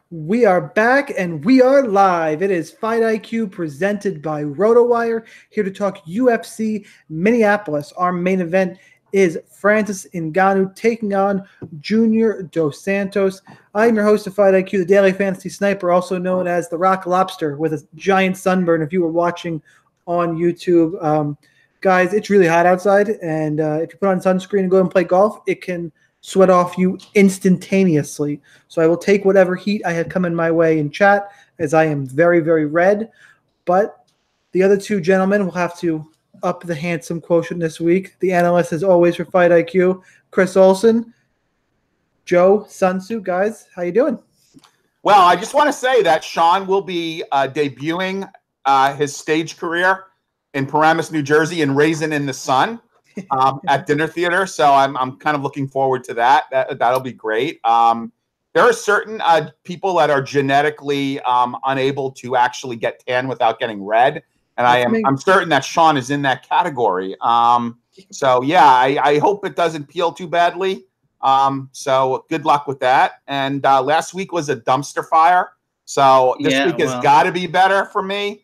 We are back and we are live. It is Fight IQ presented by RotoWire, here to talk UFC Minneapolis. Our main event is Francis Ngannou taking on Junior Dos Santos. I'm your host of Fight IQ, the Daily Fantasy Sniper, also known as the Rock Lobster with a giant sunburn if you were watching on YouTube. Guys, it's really hot outside, and if you put on sunscreen and go and play golf, it can sweat off you instantaneously. So I will take whatever heat I had come in my way in chat, as I am very, very red. But the other two gentlemen will have to up the handsome quotient this week. The analyst, as always, for Fight IQ, Chris Olson, Joe Sunsu. Guys, how you doing? Well, I just want to say that Sean will be debuting his stage career in Paramus, New Jersey, in Raisin in the Sun. At Dinner Theater, so I'm kind of looking forward to that. That'll be great. There are certain people that are genetically unable to actually get tan without getting red, and I'm certain that Sean is in that category. So yeah, I hope it doesn't peel too badly. So good luck with that. And last week was a dumpster fire, so this week has got to be better for me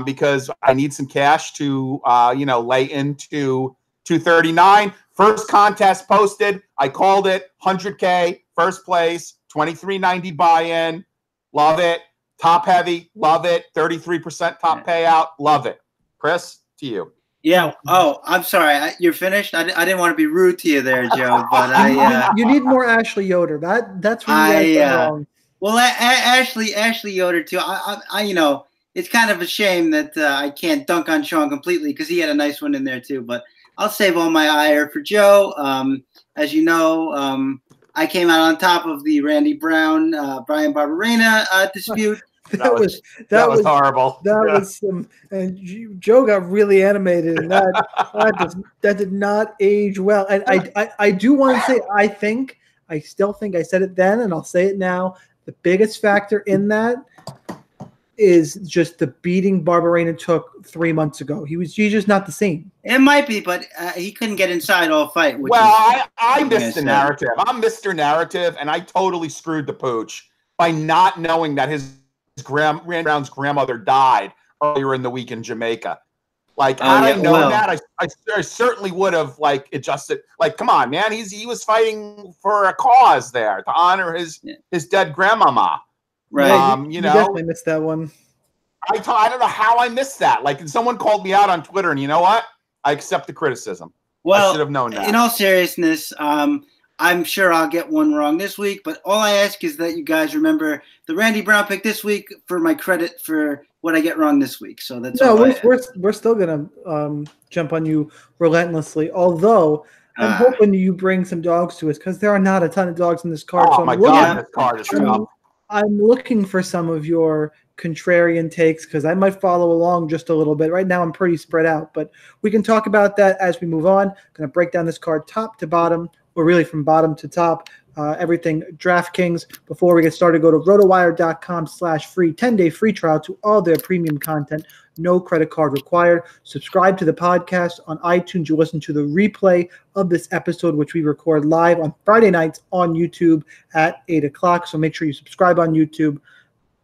because I need some cash to lay into 239. First contest posted. I called it. 100K. First place. 23.90 buy-in. Love it. Top heavy. Love it. 33% top payout. Love it. Chris, to you. Yeah. Oh, I'm sorry. You're finished? I didn't want to be rude to you there, Joe, but you need more Ashley Yoder. That's where you guys are wrong. Well, Ashley Yoder too. I it's kind of a shame that I can't dunk on Sean completely because he had a nice one in there too, but I'll save all my ire for Joe. As you know, I came out on top of the Randy Brown, Brian Barberena dispute. That was horrible. That was some, and Joe got really animated, and that did not age well. And I do want to say, I still think I said it then, and I'll say it now. The biggest factor in that is just the beating Barberena took 3 months ago. He's just not the same. It might be, but he couldn't get inside all fight. I missed the narrative. I'm Mr. Narrative, and I totally screwed the pooch by not knowing that Randy Brown's grandmother died earlier in the week in Jamaica. Had I known that, I certainly would have adjusted. Come on, man, he was fighting for a cause there to honor his dead grandmama. Right, you definitely missed that one. I don't know how I missed that. Someone called me out on Twitter, and you know what? I accept the criticism. Well, I should have known that. In all seriousness, I'm sure I'll get one wrong this week, but all I ask is that you guys remember the Randy Brown pick this week for my credit for what I get wrong this week. So that's we're still gonna jump on you relentlessly. Although I'm hoping you bring some dogs to us because there are not a ton of dogs in this card. Oh my God, this card is tough. I'm looking for some of your contrarian takes because I might follow along just a little bit. Right now, I'm pretty spread out, but we can talk about that as we move on. I'm going to break down this card top to bottom, or really from bottom to top, everything DraftKings. Before we get started, go to rotowire.com/free, 10-day free trial to all their premium content. No credit card required. Subscribe to the podcast on iTunes. You listen to the replay of this episode, which we record live on Friday nights on YouTube at 8 o'clock. So make sure you subscribe on YouTube.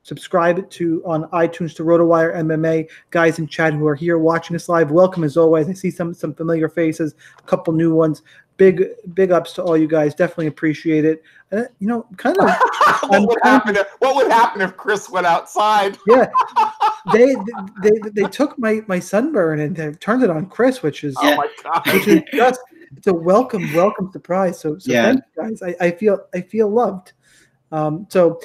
Subscribe on iTunes to RotoWire MMA. Guys in chat who are here watching us live, welcome as always. I see some familiar faces, a couple new ones. Big ups to all you guys. Definitely appreciate it. Kind of. What would happen if Chris went outside? Yeah, they took my sunburn and they turned it on Chris, which is oh my God, which is just it's a welcome surprise. So thank you guys. I feel loved. So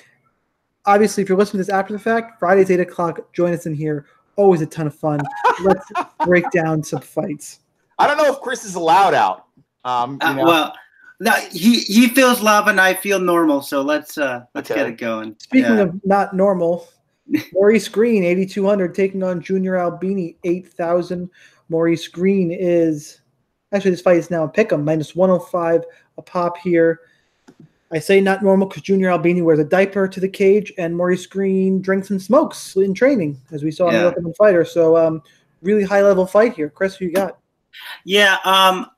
obviously, if you're listening to this after the fact, Fridays 8 o'clock. Join us in here. Always a ton of fun. Let's break down some fights. I don't know if Chris is allowed out. Well, no, he feels love and I feel normal, so let's get it going. Speaking of not normal, Maurice Greene 8,200 taking on Junior Albini 8,000. Maurice Greene is actually this fight is now a pick'em -105 a pop here. I say not normal because Junior Albini wears a diaper to the cage and Maurice Greene drinks and smokes in training, as we saw in the Ultimate Fighter. So really high level fight here. Chris, who you got? Yeah,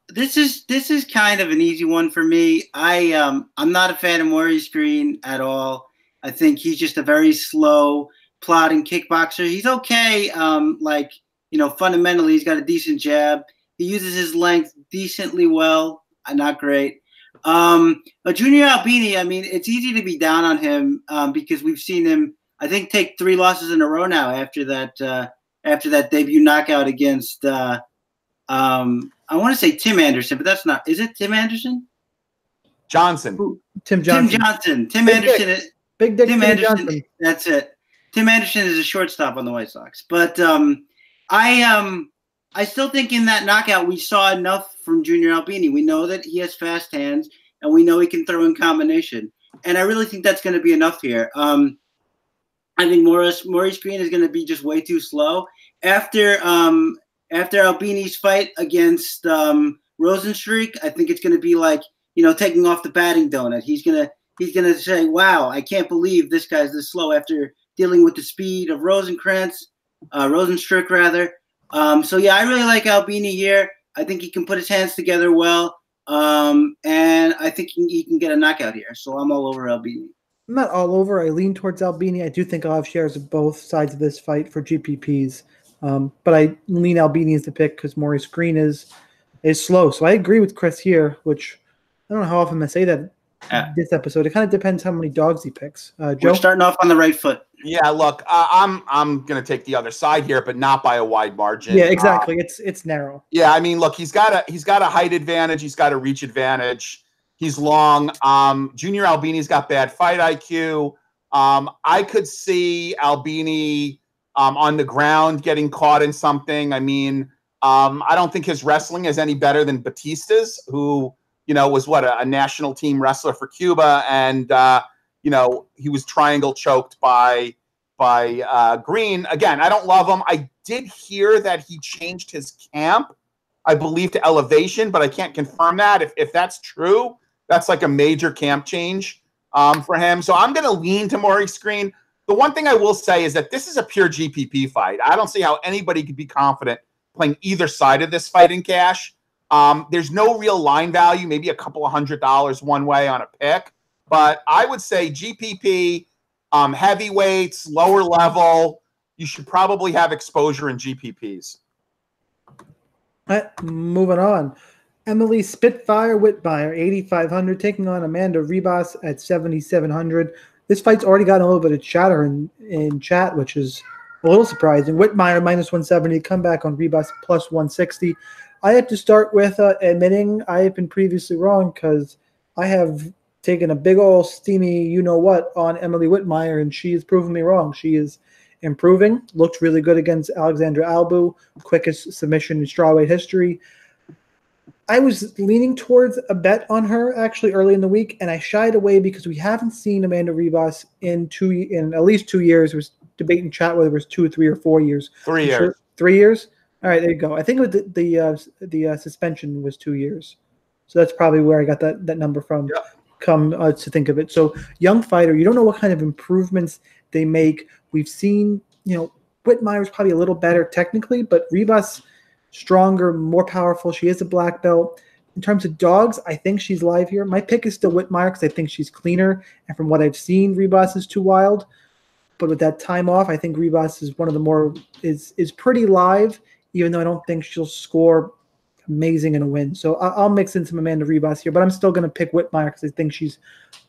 this is kind of an easy one for me. I'm not a fan of Maurice Greene at all. I think he's just a very slow, plodding kickboxer. He's okay. Fundamentally, he's got a decent jab. He uses his length decently well. Not great. Junior Albini, I mean, it's easy to be down on him because we've seen him, I think, take 3 losses in a row now after that debut knockout against I want to say Tim Anderson, but that's not. Is it Tim Anderson? Johnson. Tim Johnson. Tim Anderson. Big Dick Tim Anderson. Johnson. That's it. Tim Anderson is a shortstop on the White Sox. But I still think in that knockout we saw enough from Junior Albini. We know that he has fast hands, and we know he can throw in combination. And I really think that's going to be enough here. I think Maurice Greene is going to be just way too slow. After Albini's fight against Rosenstreich, I think it's going to be like, taking off the batting donut. He's gonna say, "Wow, I can't believe this guy's this slow." After dealing with the speed of Rosenstreich rather. So yeah, I really like Albini here. I think he can put his hands together well, and I think he can get a knockout here. So I'm all over Albini. I'm not all over. I lean towards Albini. I do think I'll have shares of both sides of this fight for GPPs, but I lean Albini as the pick because Maurice Greene is slow. So I agree with Chris here, which I don't know how often I say that this episode. It kind of depends how many dogs he picks. Joe? We're starting off on the right foot. Yeah, look, I'm going to take the other side here, but not by a wide margin. Yeah, exactly. It's narrow. Yeah, I mean, look, he's got a height advantage. He's got a reach advantage. He's long. Junior Albini's got bad fight IQ. I could see Albini on the ground getting caught in something. I mean, I don't think his wrestling is any better than Batista's, who was a national team wrestler for Cuba, and he was triangle choked by Greene. Again, I don't love him. I did hear that he changed his camp, I believe, to Elevation, but I can't confirm that. If that's true, that's like a major camp change for him. So I'm going to lean to Maurice Greene. The one thing I will say is that this is a pure GPP fight. I don't see how anybody could be confident playing either side of this fight in cash. There's no real line value, maybe a couple of $100 one way on a pick. But I would say GPP, heavyweights, lower level, you should probably have exposure in GPPs. Moving on. Emily Spitfire Whitmire, 8,500, taking on Amanda Ribas at 7,700. This fight's already gotten a little bit of chatter in chat, which is a little surprising. Whitmire minus 170, comeback on Ribas plus 160. I have to start with admitting I have been previously wrong because I have taken a big old steamy you-know-what on Emily Whitmire, and she has proven me wrong. She is improving, looked really good against Alexandra Albu, quickest submission in strawweight history. I was leaning towards a bet on her actually early in the week, and I shied away because we haven't seen Amanda Ribas in at least 2 years. There was debate in chat whether it was 2 or 3 or 4 years. 3 years. Sure, 3 years? All right, there you go. I think the suspension was 2 years. So that's probably where I got that number from. Yep. Come to think of it. So young fighter, you don't know what kind of improvements they make. We've seen, Whitmire's probably a little better technically, but Ribas stronger, more powerful. She is a black belt. In terms of dogs, I think she's live here. My pick is still Whitmire because I think she's cleaner. And from what I've seen, Ribas is too wild. But with that time off, I think Ribas is one of the more is pretty live, even though I don't think she'll score amazing in a win. So I'll mix in some Amanda Ribas here, but I'm still going to pick Whitmire because I think she's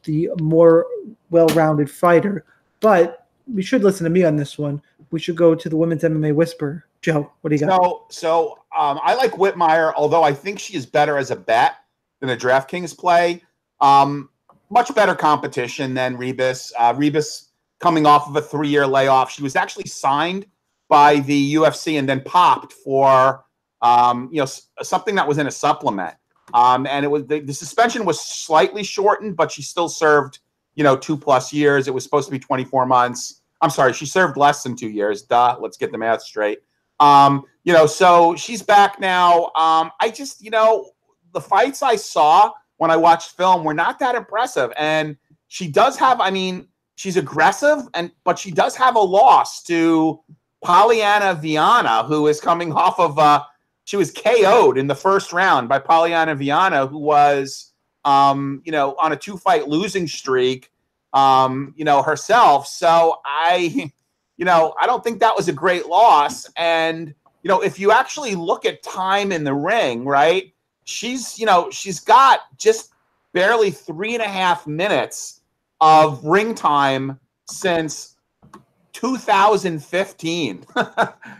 the more well-rounded fighter. But we should listen to me on this one. We should go to the Women's MMA Whisper. Joe, what do you got? So I like Whitmire, although I think she is better as a bet than a DraftKings play. Much better competition than Ribas. Ribas coming off of a 3-year layoff. She was actually signed by the UFC and then popped for something that was in a supplement. And it was the suspension was slightly shortened, but she still served 2+ years. It was supposed to be 24 months. I'm sorry, she served less than 2 years. Let's get the math straight. So she's back now. I just, the fights I saw when I watched film were not that impressive. And she does have, she's aggressive, but she does have a loss to Polyana Viana, who is coming off of, she was KO'd in the first round by Polyana Viana, who was, on a 2-fight losing streak. herself. So I don't think that was a great loss. And, if you actually look at time in the ring, right, she's got just barely 3.5 minutes of ring time since 2015.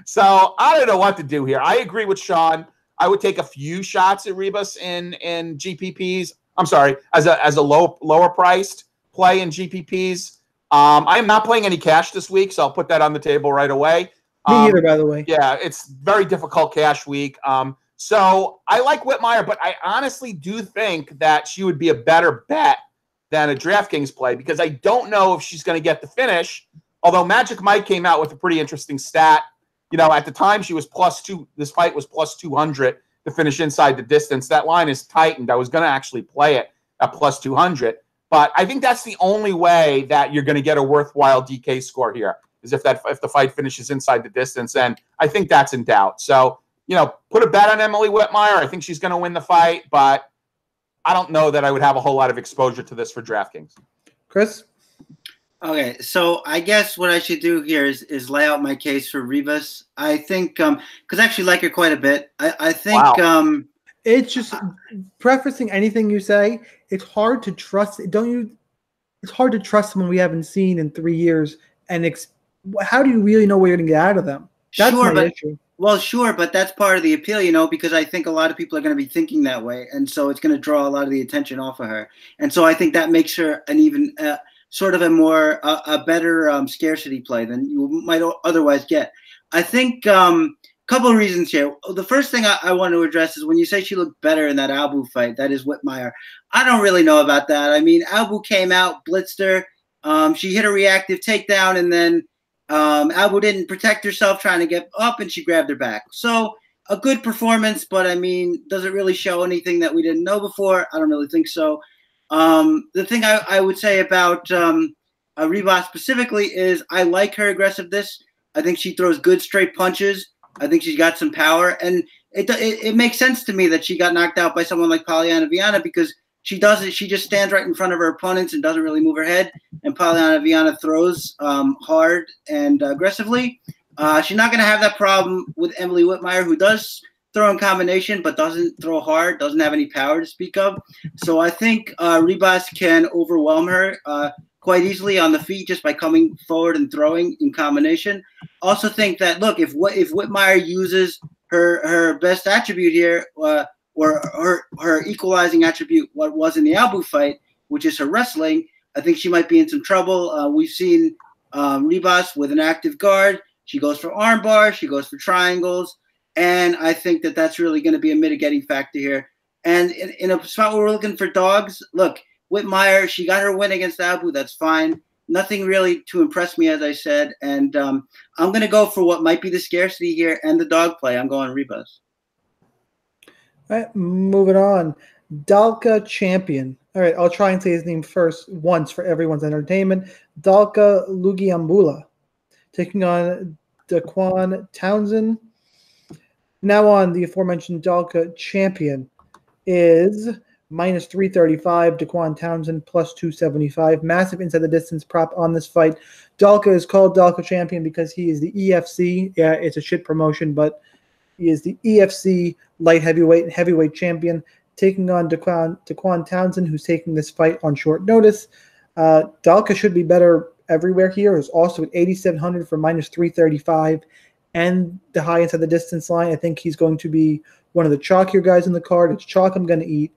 So I don't know what to do here. I agree with Sean. I would take a few shots at Ribas in GPPs. I'm sorry, as a lower priced play in GPPs. I am not playing any cash this week, so I'll put that on the table right away. Me either, by the way. Yeah, it's very difficult cash week. So I like Whitmire, but I honestly do think that she would be a better bet than a DraftKings play because I don't know if she's going to get the finish. Although Magic Mike came out with a pretty interesting stat. At the time she was +2. This fight was +200 to finish inside the distance. That line is tightened. I was going to actually play it at +200. But I think that's the only way that you're going to get a worthwhile DK score here is if the fight finishes inside the distance. And I think that's in doubt. So, put a bet on Emily Whitmire. I think she's going to win the fight, but I don't know that I would have a whole lot of exposure to this for DraftKings. Chris? Okay, so I guess what I should do here is lay out my case for Ribas. I think because I actually like her quite a bit. I think wow. It's just prefacing anything you say. It's hard to trust. It's hard to trust someone we haven't seen in 3 years. And how do you really know what you're going to get out of them? That's my issue. Well, sure, but that's part of the appeal, because I think a lot of people are going to be thinking that way, and so it's going to draw a lot of the attention off of her. And so I think that makes her an even sort of a better scarcity play than you might otherwise get. I think couple of reasons here. The first thing I want to address is when you say she looked better in that Albu fight, that is Whitmire. I don't really know about that. I mean, Albu came out, blitzed her. She hit a reactive takedown, and then Albu didn't protect herself trying to get up, and she grabbed her back. So a good performance, but I mean, does it really show anything that we didn't know before? I don't really think so. The thing I would say about Ribas specifically is I like her aggressiveness. I think she throws good straight punches. I think she's got some power, and it makes sense to me that she got knocked out by someone like Polyana Viana because she just stands right in front of her opponents and doesn't really move her head. And Polyana Viana throws hard and aggressively. She's not going to have that problem with Emily Whitmire, who does throw in combination but doesn't throw hard, doesn't have any power to speak of. So I think Ribas can overwhelm her quite easily on the feet just by coming forward and throwing in combination. Also think that, look, if Whitmire uses her best attribute here, or her equalizing attribute, what was in the Albu fight, which is her wrestling, I think she might be in some trouble. We've seen Ribas with an active guard. She goes for arm bars. She goes for triangles. And I think that that's really going to be a mitigating factor here. And in a spot where we're looking for dogs, look, Whitmire, she got her win against Albu. That's fine. Nothing really to impress me, as I said. And I'm going to go for what might be the scarcity here and the dog play. I'm going Ribas. All right, moving on. Dalcha champion. All right, I'll try and say his name once for everyone's entertainment. Dalcha Lungiambula taking on Dequan Townsend. Now on, the aforementioned Dalcha champion is -335. Dequan Townsend +275. Massive inside the distance prop on this fight. Dalcha is called Dalcha champion because he is the EFC. Yeah, it's a shit promotion, but he is the EFC light heavyweight and heavyweight champion, taking on Dequan Townsend, who's taking this fight on short notice. Dalcha should be better everywhere here. Is also at 8,700 for -335. And the high inside the distance line. I think he's going to be one of the chalkier guys in the card. It's chalk I'm going to eat.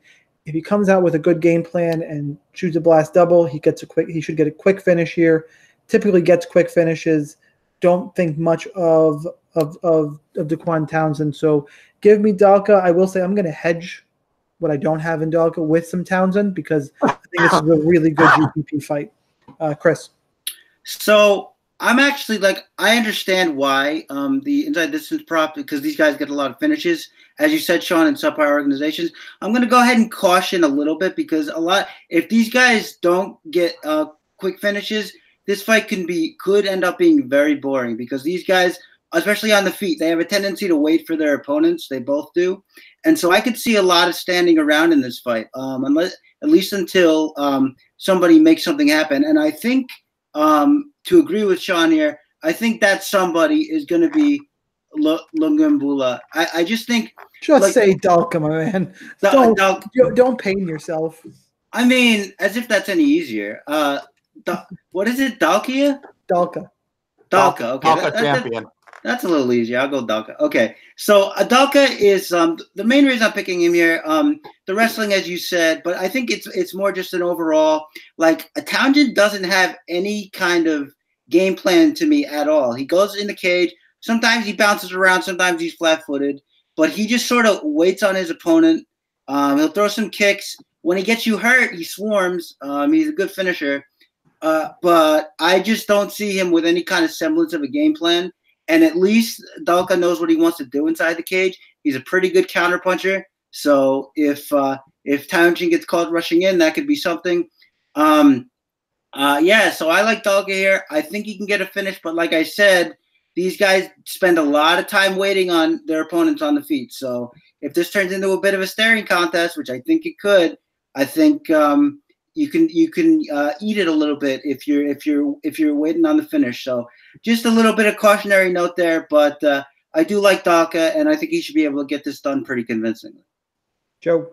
If he comes out with a good game plan and shoots a blast double, he should get a quick finish here. Typically gets quick finishes. Don't think much of Dequan Townsend. So give me Dalcha. I will say I'm going to hedge what I don't have in Dalcha with some Townsend because I think this is a really good GPP fight. Chris. So I'm actually I understand why the inside distance prop, because these guys get a lot of finishes, as you said, Sean, in subpar organizations. I'm going to go ahead and caution a little bit because if these guys don't get quick finishes, this fight could end up being very boring because these guys especially on the feet. They have a tendency to wait for their opponents. They both do. And so I could see a lot of standing around in this fight, unless at least until somebody makes something happen. And I think, to agree with Sean here, I think that somebody is going to be Lungiambula. I just think. Just say Dalcha, my man. Don't pain yourself. I mean, as if that's any easier. What is it, Dalcha? Dalcha. Okay. Dalcha champion. That's a little easier. I'll go Dalcha. Okay. So Dalcha is the main reason I'm picking him here. The wrestling, as you said, but I think it's more just an overall, like, Townsend doesn't have any kind of game plan to me at all. He goes in the cage. Sometimes he bounces around. Sometimes he's flat-footed. But he just sort of waits on his opponent. He'll throw some kicks. When he gets you hurt, he swarms. He's a good finisher. But I just don't see him with any kind of semblance of a game plan. And at least Dalcha knows what he wants to do inside the cage. He's a pretty good counterpuncher. So if Townsend gets caught rushing in, that could be something. So I like Dalcha here. I think he can get a finish. But like I said, these guys spend a lot of time waiting on their opponents on the feet. So if this turns into a bit of a staring contest, which I think it could, I think you can eat it a little bit if you're waiting on the finish. So just a little bit of cautionary note there, but I do like Dalcha, and I think he should be able to get this done pretty convincingly. Joe.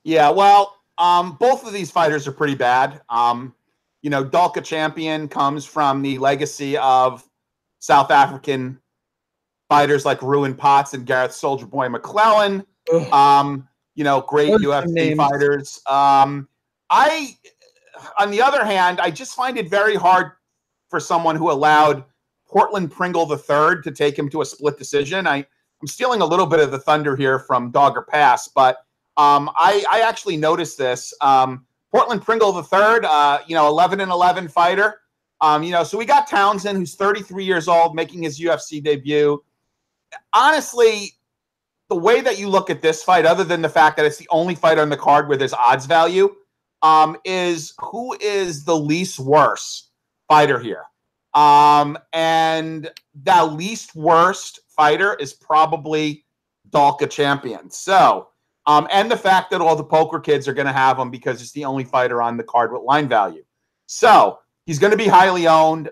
Yeah, well, both of these fighters are pretty bad. Dalcha champion comes from the legacy of South African fighters like Ruin Potts and Gareth Soldier Boy McClellan. Great UFC fighters. On the other hand, I just find it very hard for someone who allowed Portland Pringle III to take him to a split decision. I'm stealing a little bit of the thunder here from Dogger Pass, but I actually noticed this. Portland Pringle III, 11-11 fighter. So we got Townsend, who's 33 years old, making his UFC debut. Honestly, the way that you look at this fight, other than the fact that it's the only fight on the card where there's odds value, is who is the least worst fighter here. And that least worst fighter is probably Dalcha champion. So, and the fact that all the poker kids are going to have him because it's the only fighter on the card with line value. So, he's going to be highly owned.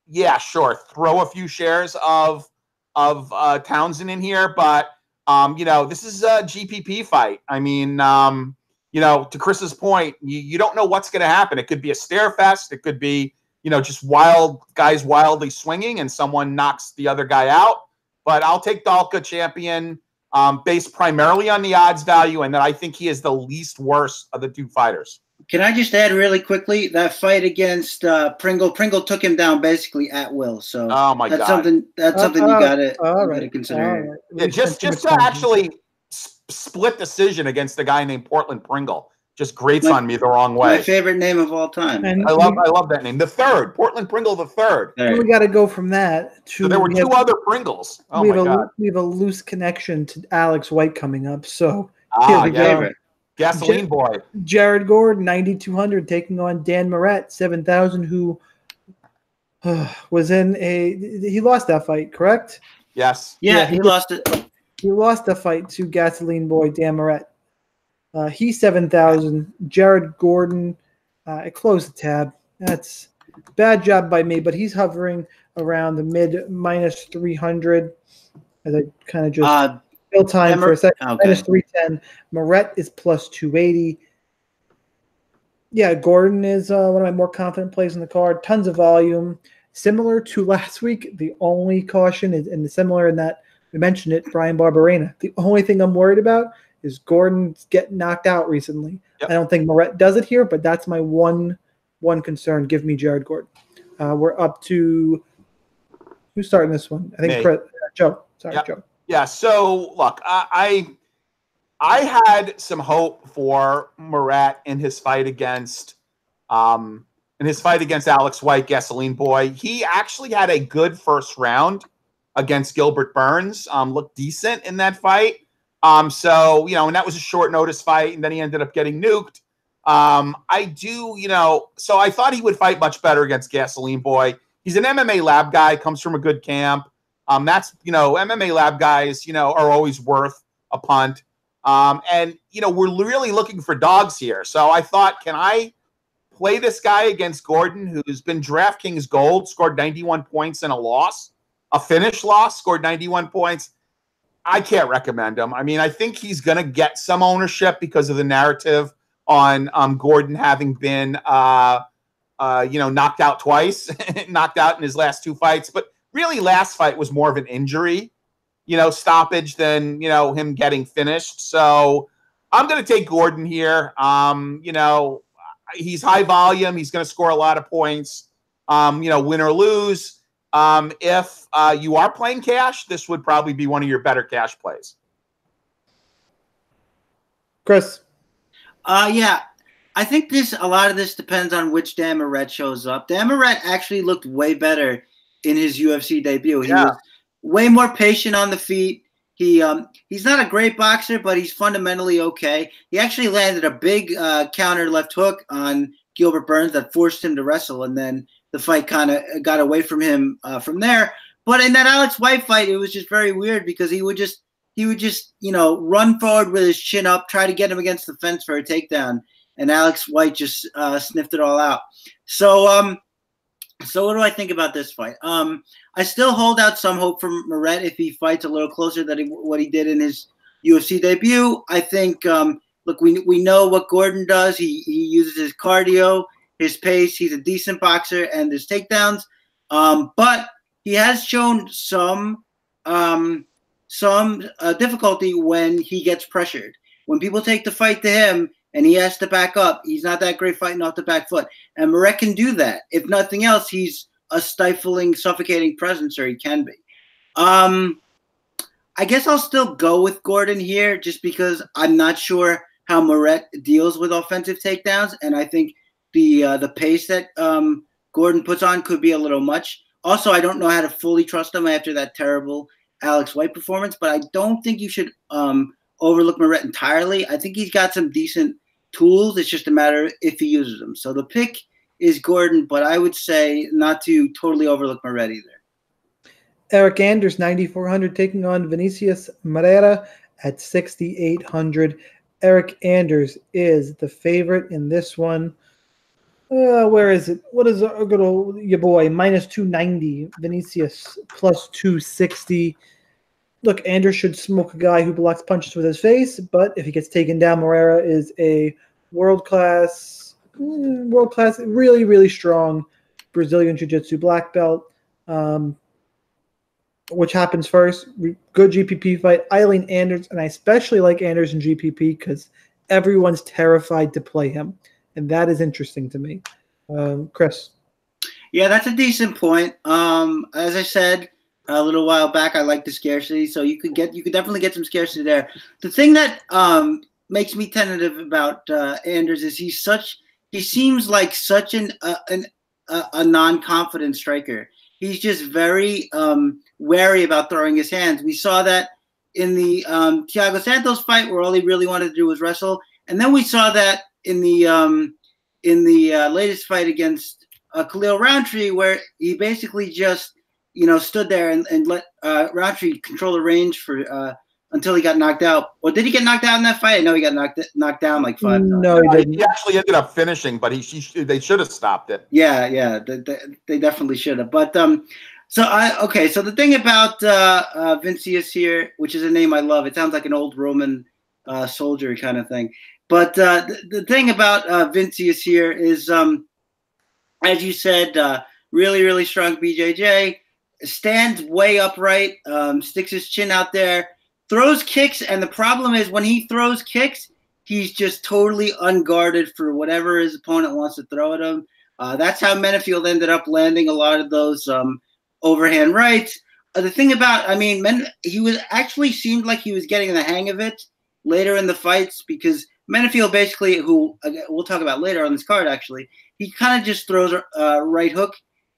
Yeah, sure. Throw a few shares of Townsend in here, but this is a GPP fight. I mean, to Chris's point, you don't know what's going to happen. It could be a stare fest. It could be, just wild guys wildly swinging and someone knocks the other guy out. But I'll take Dalcha champion based primarily on the odds value, and that I think he is the least worst of the two fighters. Can I just add really quickly that fight against Pringle? Pringle took him down basically at will. So that's something you gotta consider. Right. Yeah, just to actually split decision against a guy named Portland Pringle just grates on me the wrong way. My favorite name of all time. And I love that name. The third, Portland Pringle the third. We got to go from that to. So there were two other Pringles. Oh my God. We have a loose connection to Alex White coming up. So favorite. Gasoline boy. Jared Gordon, 9,200, taking on Dan Moret, 7,000, who was in he lost that fight, correct? Yes. Yeah, he lost it. He lost the fight to Gasoline boy Dan Moret. He's 7,000. Jared Gordon, I closed the tab. That's bad job by me, but he's hovering around the mid minus 300 as I kind of just fill time for a second. Okay. Minus 310. Moret is plus 280. Yeah, Gordon is one of my more confident plays in the card. Tons of volume. Similar to last week, the only caution is similar in that we mentioned it, Brian Barberena. The only thing I'm worried about is Gordon's getting knocked out recently. Yep. I don't think Moret does it here, but that's my one concern. Give me Jared Gordon. We're up to who's starting this one? I think Joe. Sorry, yep. Joe. Yeah. So look, I had some hope for Moret in his fight against Alex White, Gasoline Boy. He actually had a good first round against Gilbert Burns. Looked decent in that fight. And that was a short notice fight, and then he ended up getting nuked. So I thought he would fight much better against Gasoline Boy. He's an MMA lab guy, comes from a good camp. That's, MMA lab guys, are always worth a punt. And, we're really looking for dogs here. So I thought, can I play this guy against Gordon, who's been DraftKings gold, scored 91 points in a finish loss, scored 91 points. I can't recommend him. I mean, I think he's going to get some ownership because of the narrative on Gordon having been, knocked out twice, knocked out in his last 2 fights. But really, last fight was more of an injury, stoppage than, him getting finished. So I'm going to take Gordon here. He's high volume. He's going to score a lot of points, win or lose. If you are playing cash, this would probably be one of your better cash plays. Chris. Yeah, I think a lot of this depends on which Dan Moret shows up. Dan Moret actually looked way better in his UFC debut. He was way more patient on the feet. He's not a great boxer, but he's fundamentally okay. He actually landed a big counter left hook on Gilbert Burns that forced him to wrestle, and then the fight kind of got away from him from there. But in that Alex White fight, it was just very weird because he would just run forward with his chin up, try to get him against the fence for a takedown, and Alex White just sniffed it all out. So what do I think about this fight? I still hold out some hope for Moret if he fights a little closer than what he did in his UFC debut. I think, look, we know what Gordon does. He uses his cardio, his pace. He's a decent boxer, and his takedowns. But he has shown some difficulty when he gets pressured. When people take the fight to him and he has to back up, he's not that great fighting off the back foot. And Moret can do that. If nothing else, he's a stifling, suffocating presence, or he can be. I guess I'll still go with Gordon here just because I'm not sure how Moret deals with offensive takedowns, and I think the pace that Gordon puts on could be a little much. Also, I don't know how to fully trust him after that terrible Alex White performance, but I don't think you should overlook Moret entirely. I think he's got some decent tools. It's just a matter if he uses them. So the pick is Gordon, but I would say not to totally overlook Moret either. Eryk Anders, 9,400, taking on Vinicius Moreira at 6,800. Eryk Anders is the favorite in this one. Where is it? What is good old your boy? Minus 290. Vinicius plus 260. Look, Anders should smoke a guy who blocks punches with his face, but if he gets taken down, Moreira is a world-class, really, really strong Brazilian Jiu-Jitsu black belt. Which happens first? Good GPP fight. Eileen Anders, and I especially like Anders in GPP because everyone's terrified to play him, and that is interesting to me. Chris. Yeah, that's a decent point. As I said a little while back, I like the scarcity, so you could definitely get some scarcity there. The thing that makes me tentative about Anders is he seems like such a non-confident striker. He's just very wary about throwing his hands. We saw that in the Thiago Santos fight, where all he really wanted to do was wrestle, and then we saw that in the latest fight against Khalil Roundtree, where he basically just stood there and let Roundtree control the range for until he got knocked out. Or did he get knocked out in that fight? I know he got knocked down like 5 times. No, he didn't. He actually ended up finishing, but they should have stopped it. Yeah, they definitely should have. But so the thing about Vinicius here, which is a name I love, it sounds like an old Roman soldier kind of thing. But the thing about Vinicius here is, as you said, really, really strong BJJ, stands way upright, sticks his chin out there, throws kicks, and the problem is when he throws kicks, he's just totally unguarded for whatever his opponent wants to throw at him. That's how Menifield ended up landing a lot of those overhand rights. The thing about, he was actually seemed like he was getting the hang of it later in the fights, because Menifield basically, who we'll talk about later on this card actually, he kind of just throws a right hook,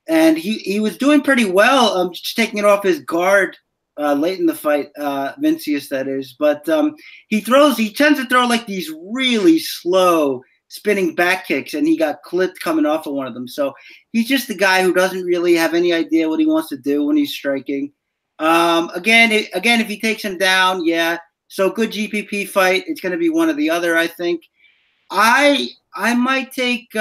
and he was doing pretty well, just taking it off his guard late in the fight, Vinicius that is. But he tends to throw like these really slow spinning back kicks, and he got clipped coming off of one of them. So he's just the guy who doesn't really have any idea what he wants to do when he's striking. Again, if he takes him down, yeah. So good GPP fight. It's going to be one or the other, I think. I might take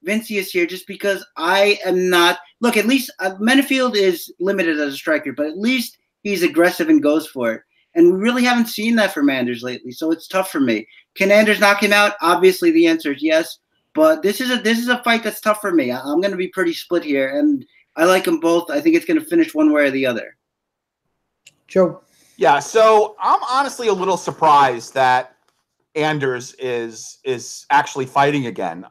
Vinicius here just because I am not. Look, at least Menifield is limited as a striker, but at least he's aggressive and goes for it. And we really haven't seen that from Anders lately, so it's tough for me. Can Anders knock him out? Obviously, the answer is yes. But this is a fight that's tough for me. I'm going to be pretty split here, and I like them both. I think it's going to finish one way or the other. Joe. Yeah, so I'm honestly a little surprised that Anders is actually fighting again.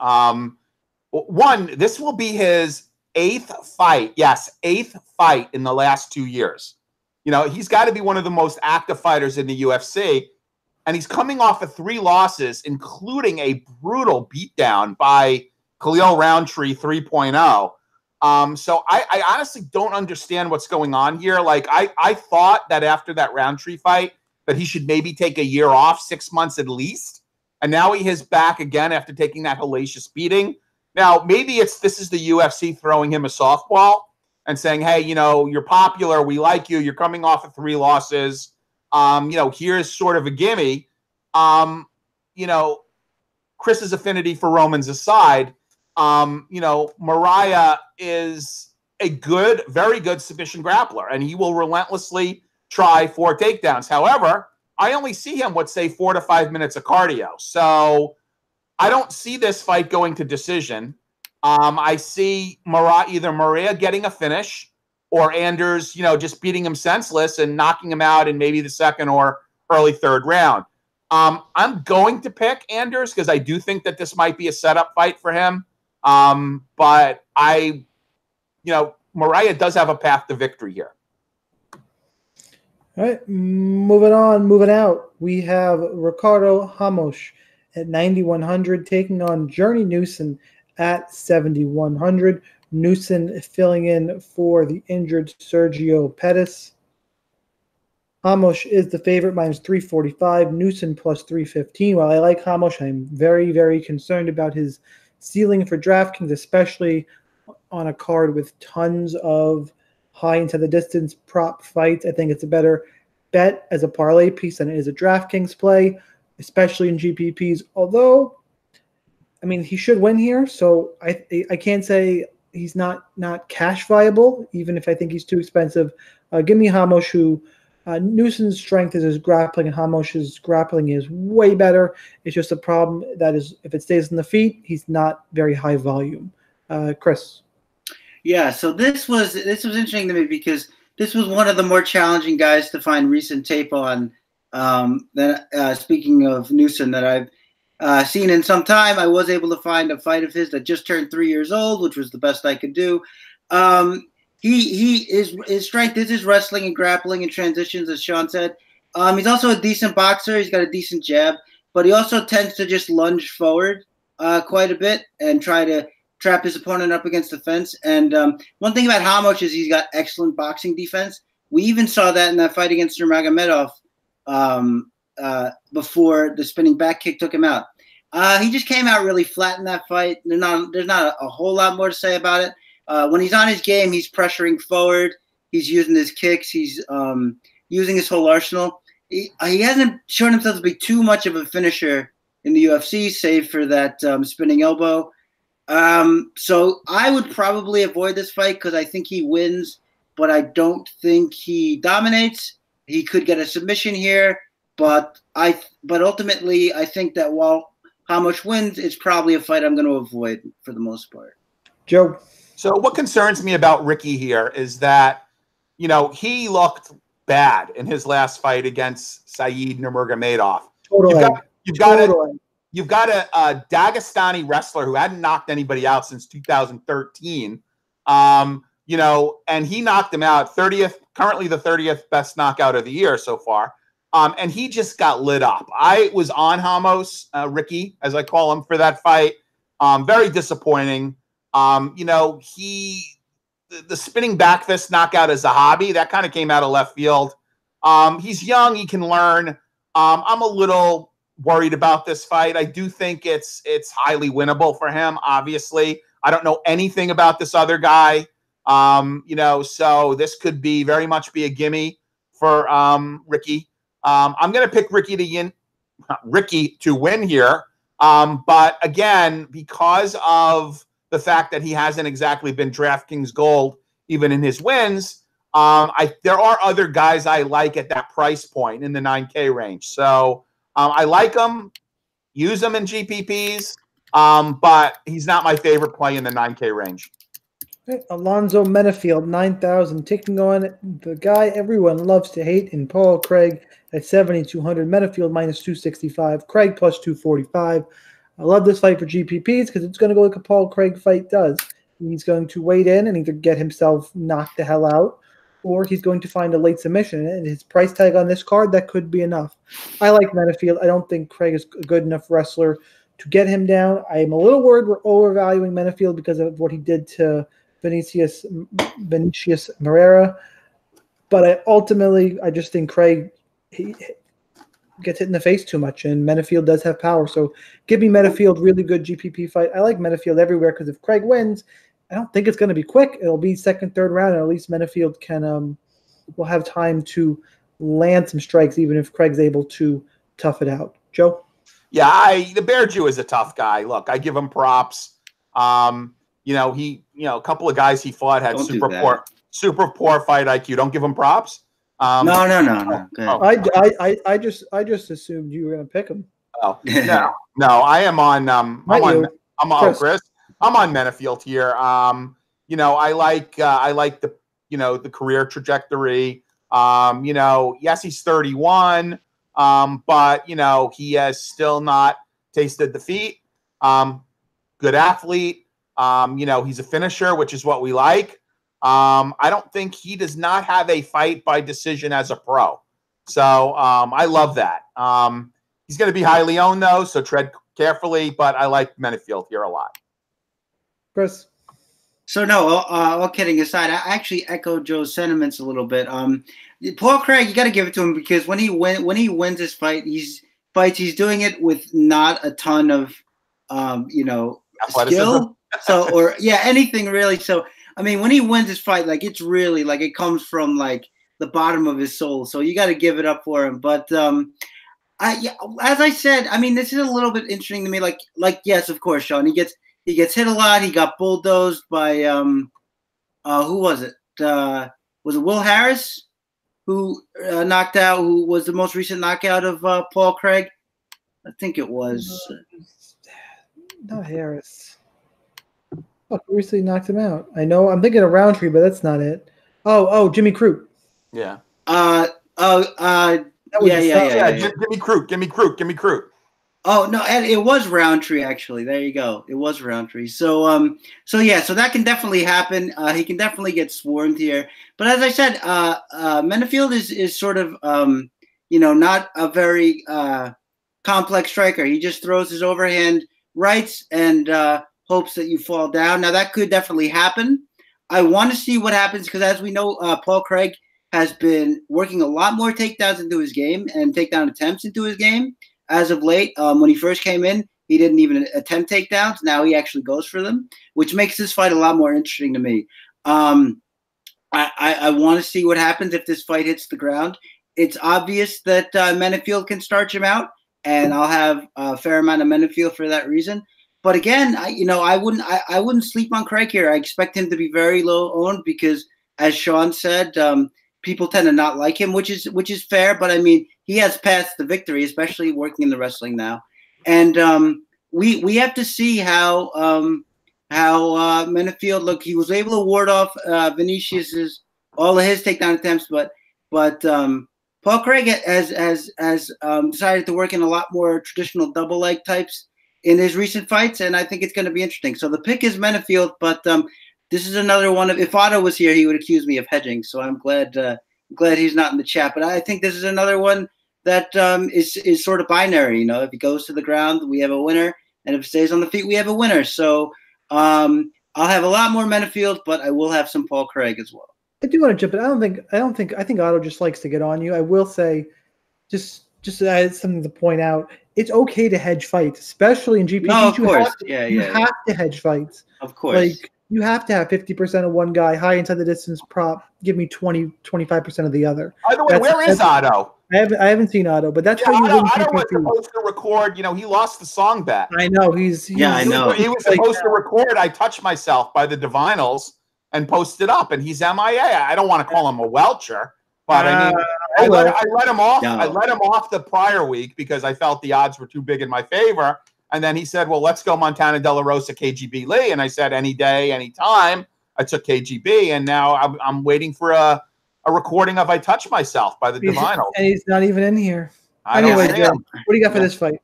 One, this will be his 8th fight. Yes, 8th fight in the last 2 years. He's got to be one of the most active fighters in the UFC. And he's coming off of 3 losses, including a brutal beatdown by Khalil Roundtree 3.0. So I honestly don't understand what's going on here. Like, I thought that after that Roundtree fight that he should maybe take a year off, 6 months at least. And now he is back again after taking that hellacious beating. Now, maybe this is the UFC throwing him a softball and saying, hey, you're popular. We like you. You're coming off of 3 losses. Here's sort of a gimme. Chris's affinity for Romans aside, Moreira is a very good submission grappler, and he will relentlessly try for takedowns. However, I only see him with, say, 4 to 5 minutes of cardio. So I don't see this fight going to decision. I see either Moreira getting a finish or Anders, just beating him senseless and knocking him out in maybe the 2nd or early 3rd round. I'm going to pick Anders because I do think that this might be a setup fight for him. But Moreira does have a path to victory here. All right, moving out. We have Ricardo Ramos at 9,100 taking on Journey Newson at 7,100. Newson filling in for the injured Sergio Pettis. Ramos is the favorite, minus 345. Newson plus 315. While I like Ramos, I'm very, very concerned about his ceiling for DraftKings, especially on a card with tons of high into the distance prop fights. I think it's a better bet as a parlay piece than it is a DraftKings play, especially in GPPs. Although, he should win here, so I can't say he's not cash viable, even if I think he's too expensive. Give me Ramos, who Newson's strength is his grappling, and Ramos's grappling is way better. It's just a problem that is, if it stays on the feet, he's not very high volume. Chris. Yeah, so this was interesting to me because this was one of the more challenging guys to find recent tape on. Speaking of Newson, that I've seen in some time, I was able to find a fight of his that just turned 3 years old, which was the best I could do. His strength is his wrestling and grappling and transitions, as Sean said. He's also a decent boxer. He's got a decent jab, but he also tends to just lunge forward quite a bit and try to trap his opponent up against the fence. And one thing about Ramos is he's got excellent boxing defense. We even saw that in that fight against Nurmagomedov before the spinning back kick took him out. He just came out really flat in that fight. There's not a whole lot more to say about it. When he's on his game, he's pressuring forward. He's using his kicks. He's using his whole arsenal. He hasn't shown himself to be too much of a finisher in the UFC, save for that spinning elbow. So I would probably avoid this fight because I think he wins, but I don't think he dominates. He could get a submission here, but ultimately I think that while Ramos wins, it's probably a fight I'm going to avoid for the most part. Joe. So what concerns me about Ricky here is that, he looked bad in his last fight against Saeed Nurmagomedov. Totally. You've got a Dagestani wrestler who hadn't knocked anybody out since 2013. And he knocked him out, currently the 30th best knockout of the year so far. And he just got lit up. I was on Ramos, Ricky, as I call him, for that fight. Very disappointing. The spinning back fist knockout is a hobby. That kind of came out of left field. He's young. He can learn. I'm a little worried about this fight. I do think it's highly winnable for him, obviously. I don't know anything about this other guy. So this could be very much be a gimme for Ricky. I'm going to pick Ricky to win here. But again, because of the fact that he hasn't exactly been DraftKings gold even in his wins, there are other guys I like at that price point in the 9K range. So I like him, use him in GPPs, but he's not my favorite play in the 9K range. Alonzo Menifield, 9,000, taking on the guy everyone loves to hate in Paul Craig at 7,200. Menifield minus 265. Craig plus 245. I love this fight for GPPs because it's going to go like a Paul Craig fight does. He's going to wade in and either get himself knocked the hell out, or he's going to find a late submission. And his price tag on this card, that could be enough. I like Menifield. I don't think Craig is a good enough wrestler to get him down. I am a little worried we're overvaluing Menifield because of what he did to Vinicius Moreira, but I just think Craig he gets hit in the face too much, and Menifield does have power. So give me Menifield, really good GPP fight. I like Menifield everywhere because if Craig wins, I don't think it's going to be quick. It'll be second, third round, and at least Menifield will have time to land some strikes, even if Craig's able to tough it out. Joe? Yeah, the Bear Jew is a tough guy. Look, I give him props. A couple of guys he fought had super poor fight IQ. Don't give him props. No. I just assumed you were going to pick him. Oh no. I am on. I'm on Chris. I'm on Menifield here. I like the the career trajectory. Yes, he's 31. But he has still not tasted defeat. Good athlete. He's a finisher, which is what we like. I don't think he does not have a fight by decision as a pro. So I love that. He's going to be highly owned, though, so tread carefully. But I like Menifield here a lot. Chris? So, no, all kidding aside, I actually echo Joe's sentiments a little bit. Paul Craig, you got to give it to him because when he wins his fight, he's doing it with not a ton of, skill. So, anything really. So, I mean, when he wins his fight, like it's really like it comes from like the bottom of his soul. So you got to give it up for him. But as I said, I mean, this is a little bit interesting to me. Like yes, of course, Sean. He gets hit a lot. He got bulldozed by who was it? Was it Will Harris who knocked out? Who was the most recent knockout of Paul Craig? I think it was not Harris. Oh, recently knocked him out. I know. I'm thinking of Roundtree, but that's not it. Oh, Jimmy Crute. Yeah. Yeah. Jimmy Crute. Oh no, and it was Roundtree actually. There you go. It was Roundtree. So so that can definitely happen. He can definitely get swarmed here. But as I said, Menifield is sort of not a very complex striker. He just throws his overhand rights and hopes that you fall down. Now that could definitely happen. I want to see what happens because as we know, Paul Craig has been working a lot more takedowns into his game and takedown attempts into his game as of late. When he first came in, he didn't even attempt takedowns. Now he actually goes for them, which makes this fight a lot more interesting to me. I want to see what happens if this fight hits the ground. It's obvious that Menifield can starch him out, and I'll have a fair amount of Menifield for that reason. But again, I wouldn't sleep on Craig here. I expect him to be very low owned because, as Sean said, people tend to not like him, which is fair. But I mean, he has passed the victory, especially working in the wrestling now. And we have to see how Menifield look. He was able to ward off Vinicius's all of his takedown attempts, but Paul Craig has decided to work in a lot more traditional double leg types in his recent fights, and I think it's going to be interesting. So the pick is Menifield, but this is another one of. If Otto was here, he would accuse me of hedging. So I'm glad he's not in the chat. But I think this is another one that is sort of binary. If he goes to the ground, we have a winner, and if it stays on the feet, we have a winner. So I'll have a lot more Menifield, but I will have some Paul Craig as well. I do want to jump in. I think Otto just likes to get on you. I will say, just as something to point out, it's okay to hedge fights, especially in GPP. No, of course. You have to hedge fights. Of course. You have to have 50% of one guy, high inside the distance prop. Give me 25% of the other. By the way, where is Otto? I haven't seen Otto, but that's how you win Otto was PPP. supposed to record. He lost the song bet. I know I know. He was supposed to record "I Touch Myself" by the Divinals and post it up, and he's MIA. I don't want to call him a welcher, but I let him off. No. I let him off the prior week because I felt the odds were too big in my favor. And then he said, "Well, let's go Montana De La Rosa, KGB Lee." And I said, "Any day, any time." I took KGB, and now I'm waiting for a recording of "I Touch Myself" by the Divinals. And he's not even in here. Anyway, Joe, what do you got for this fight?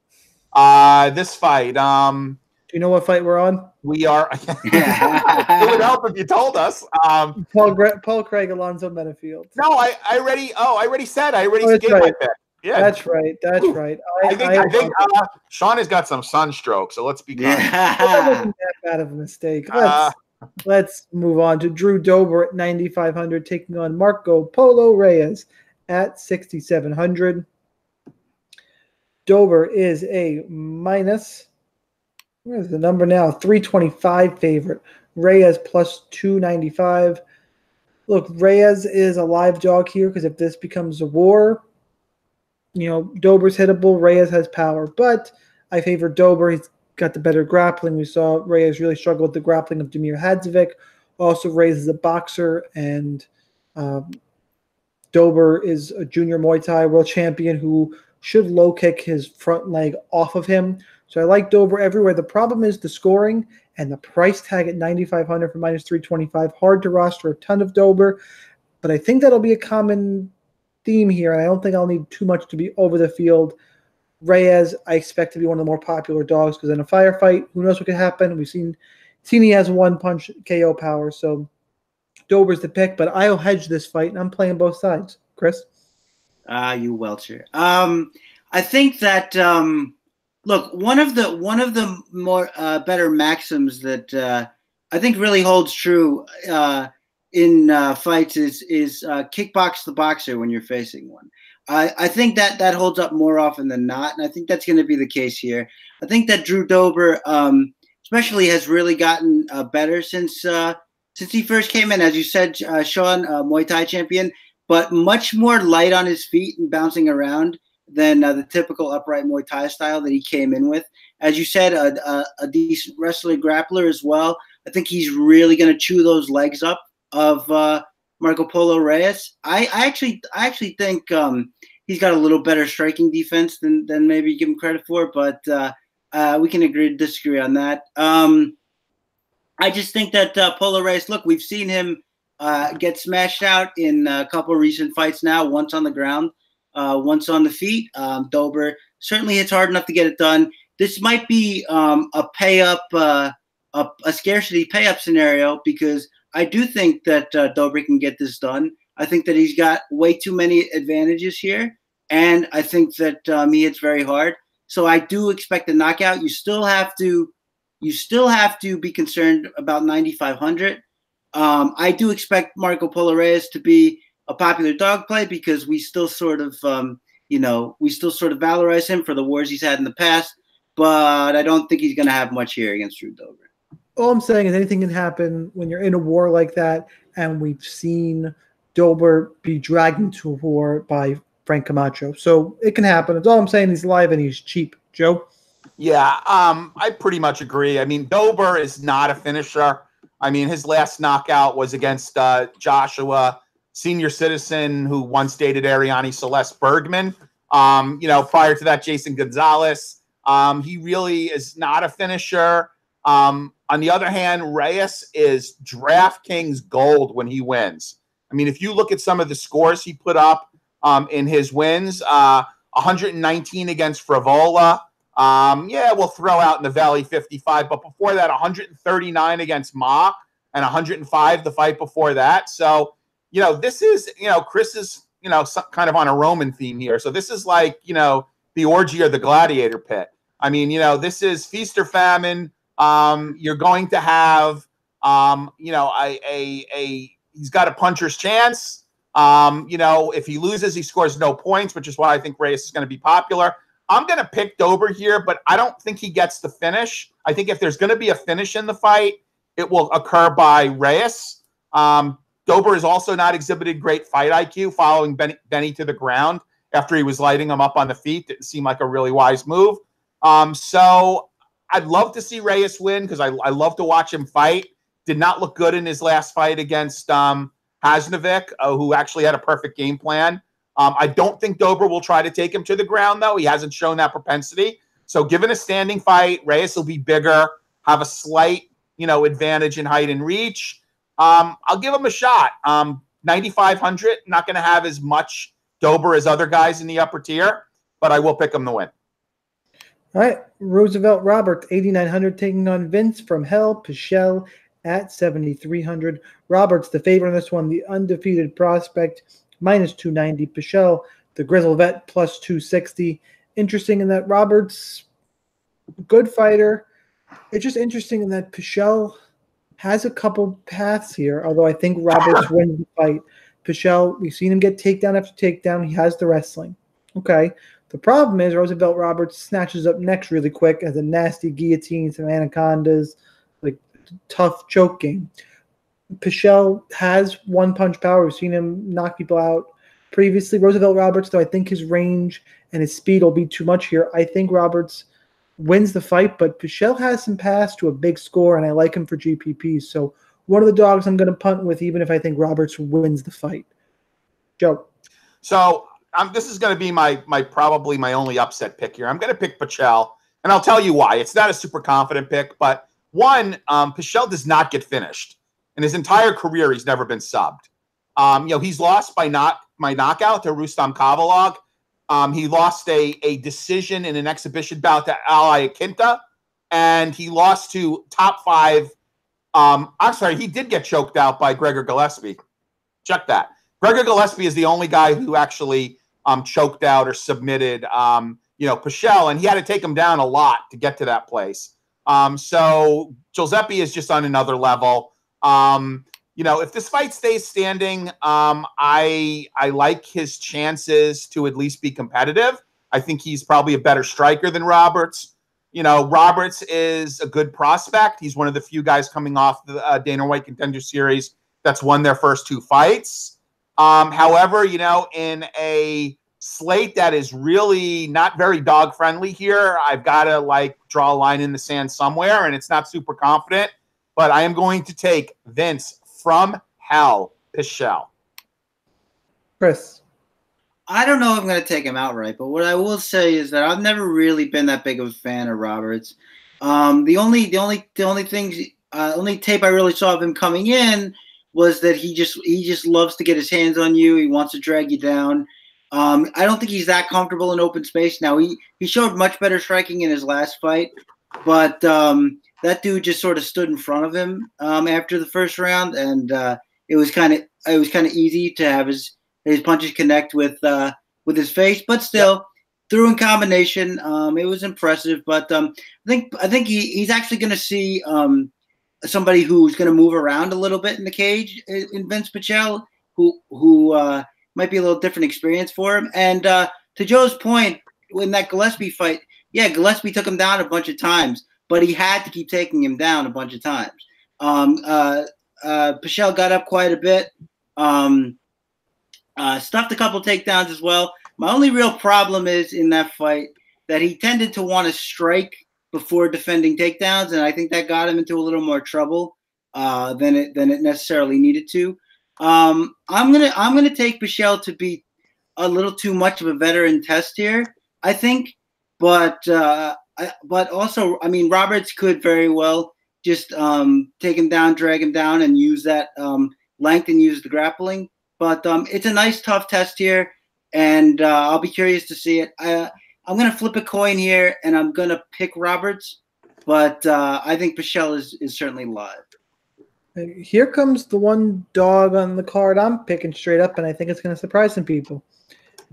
This fight. Do you know what fight we're on? We are. It would help if you told us. Paul Craig, Alonzo, Menifield. No, I already said. I already gave my pick. Yeah, that's right. That's right. I think Sean has got some sunstroke, so let's be kind. That wasn't that bad of a mistake. Let's move on to Drew Dober at 9,500, taking on Marco Polo Reyes at 6,700. Dober is a minus. Where's the number now? 325 favorite. Reyes plus 295. Look, Reyes is a live dog here because if this becomes a war, Dober's hittable. Reyes has power, but I favor Dober. He's got the better grappling. We saw Reyes really struggle with the grappling of Damir Hadzovic. Also, Reyes is a boxer, and Dober is a junior Muay Thai world champion who should low kick his front leg off of him. So I like Dober everywhere. The problem is the scoring and the price tag at 9,500 for minus 325. Hard to roster a ton of Dober, but I think that'll be a common theme here. And I don't think I'll need too much to be over the field. Reyes, I expect to be one of the more popular dogs because in a firefight, who knows what could happen? We've seen he has one punch KO power. So Dober's the pick, but I'll hedge this fight, and I'm playing both sides. Chris? You welcher. I think that look, one of the more better maxims that I think really holds true in fights is kickbox the boxer when you're facing one. I think that holds up more often than not, and I think that's going to be the case here. I think that Drew Dober, especially, has really gotten better since he first came in. As you said, Sean, Muay Thai champion, but much more light on his feet and bouncing around than the typical upright Muay Thai style that he came in with. As you said, a decent wrestler, grappler as well. I think he's really going to chew those legs up of Marco Polo Reyes. I actually think he's got a little better striking defense than maybe you give him credit for, but we can agree to disagree on that. I just think that Polo Reyes, look, we've seen him get smashed out in a couple of recent fights now, once on the ground, once on the feet. Dober certainly hits hard enough to get it done. This might be a pay-up, a scarcity pay-up scenario because I do think that Dober can get this done. I think that he's got way too many advantages here, and I think that he hits very hard. So I do expect a knockout. You still have to be concerned about 9,500. I do expect Marco Polo Reyes to be a popular dog play because we still sort of valorize him for the wars he's had in the past, but I don't think he's going to have much here against Drew Dober. All I'm saying is anything can happen when you're in a war like that, and we've seen Dober be dragged into a war by Frank Camacho. So it can happen. It's all I'm saying. He's live and he's cheap. Joe? Yeah, I pretty much agree. I mean, Dober is not a finisher. I mean, his last knockout was against Joshua, senior citizen who once dated Ariane Celeste Bergman. Prior to that, Jason Gonzalez. He really is not a finisher. On the other hand, Reyes is DraftKings gold when he wins. I mean, if you look at some of the scores he put up in his wins, 119 against Frivola. We'll throw out in the Valley 55, but before that, 139 against Ma and 105 the fight before that. So, this is, Chris is, kind of on a Roman theme here. So this is like, the orgy or the gladiator pit. I mean, this is feast or famine. You're going to have, he's got a puncher's chance. If he loses, he scores no points, which is why I think Reyes is going to be popular. I'm going to pick Dober here, but I don't think he gets the finish. I think if there's going to be a finish in the fight, it will occur by Reyes. Dober has also not exhibited great fight IQ, following Benny to the ground after he was lighting him up on the feet. Didn't seem like a really wise move. So I'd love to see Reyes win because I love to watch him fight. Did not look good in his last fight against Hasnovic, who actually had a perfect game plan. I don't think Dober will try to take him to the ground, though. He hasn't shown that propensity. So given a standing fight, Reyes will be bigger, have a slight, advantage in height and reach. I'll give him a shot. 9,500, not going to have as much Dober as other guys in the upper tier, but I will pick him to win. All right, Roosevelt Roberts, 8,900, taking on Vinc from Hell. Pichel at 7,300. Roberts, the favorite in this one, the undefeated prospect, minus 290. Pichel, the grizzle vet, plus 260. Interesting in that Roberts, good fighter. It's just interesting in that Pichel has a couple paths here, although I think Roberts wins the fight. Pichel, we've seen him get takedown after takedown. He has the wrestling. Okay. The problem is Roosevelt Roberts snatches up next really quick as a nasty guillotine, some anacondas, like tough choke game. Pichel has one-punch power. We've seen him knock people out previously. Roosevelt Roberts, though, I think his range and his speed will be too much here. I think Roberts wins the fight, but Pichel has some paths to a big score, and I like him for GPP. So one of the dogs I'm going to punt with, even if I think Roberts wins the fight. Joe. So this is going to be probably my only upset pick here. I'm going to pick Pichel, and I'll tell you why. It's not a super confident pick, but one, Pichel does not get finished. In his entire career, he's never been subbed. He's lost by knockout to Rustam Kavalog. He lost a decision in an exhibition bout to Ali Akinta, and he lost to top 5. I'm sorry, he did get choked out by Gregor Gillespie. Check that. Gregor Gillespie is the only guy who actually choked out or submitted, Pichel, and he had to take him down a lot to get to that place. So Giuseppe is just on another level. If this fight stays standing, I like his chances to at least be competitive. I think he's probably a better striker than Roberts. Roberts is a good prospect. He's one of the few guys coming off the Dana White Contender Series that's won their first 2 fights. However, in a slate that is really not very dog-friendly here, I've got to draw a line in the sand somewhere, and it's not super confident. But I am going to take Vinc from Hell, Pichel. Chris. I don't know if I'm going to take him outright, but what I will say is that I've never really been that big of a fan of Roberts. The only tape I really saw of him coming in was that he just loves to get his hands on you. He wants to drag you down. I don't think he's that comfortable in open space. Now he showed much better striking in his last fight, but that dude just sort of stood in front of him after the first round, and it was kind of easy to have his punches connect with his face. But still, through in combination, it was impressive. But I think he's actually going to see somebody who's going to move around a little bit in the cage in Vinc Pichel, who might be a little different experience for him. And to Joe's point, in that Gillespie fight, yeah, Gillespie took him down a bunch of times, but he had to keep taking him down a bunch of times. Pichel got up quite a bit, stuffed a couple takedowns as well. My only real problem is in that fight that he tended to want to strike before defending takedowns, and I think that got him into a little more trouble than it necessarily needed to. I'm gonna take Pichel to be a little too much of a veteran test here, I think, but also, I mean, Roberts could very well just take him down, drag him down, and use that length and use the grappling. But it's a nice, tough test here, and I'll be curious to see it. I'm going to flip a coin here, and I'm going to pick Roberts, but I think Pichel is certainly live. Here comes the one dog on the card I'm picking straight up, and I think it's going to surprise some people.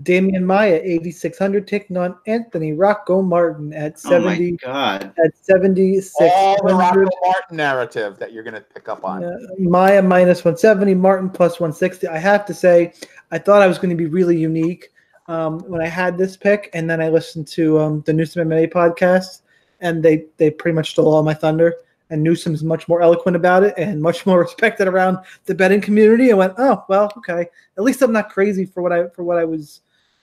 Demian Maia, 8,600, taking on Anthony Rocco Martin at 70. Oh my God! At 76. All the Rocco Martin narrative that you're going to pick up on. Maia minus 170, Martin plus 160. I have to say, I thought I was going to be really unique when I had this pick, and then I listened to the Newson MMA podcast, and they pretty much stole all my thunder. and Newsom's much more eloquent about it and much more respected around the betting community. I went, oh well, okay. At least I'm not crazy for what I was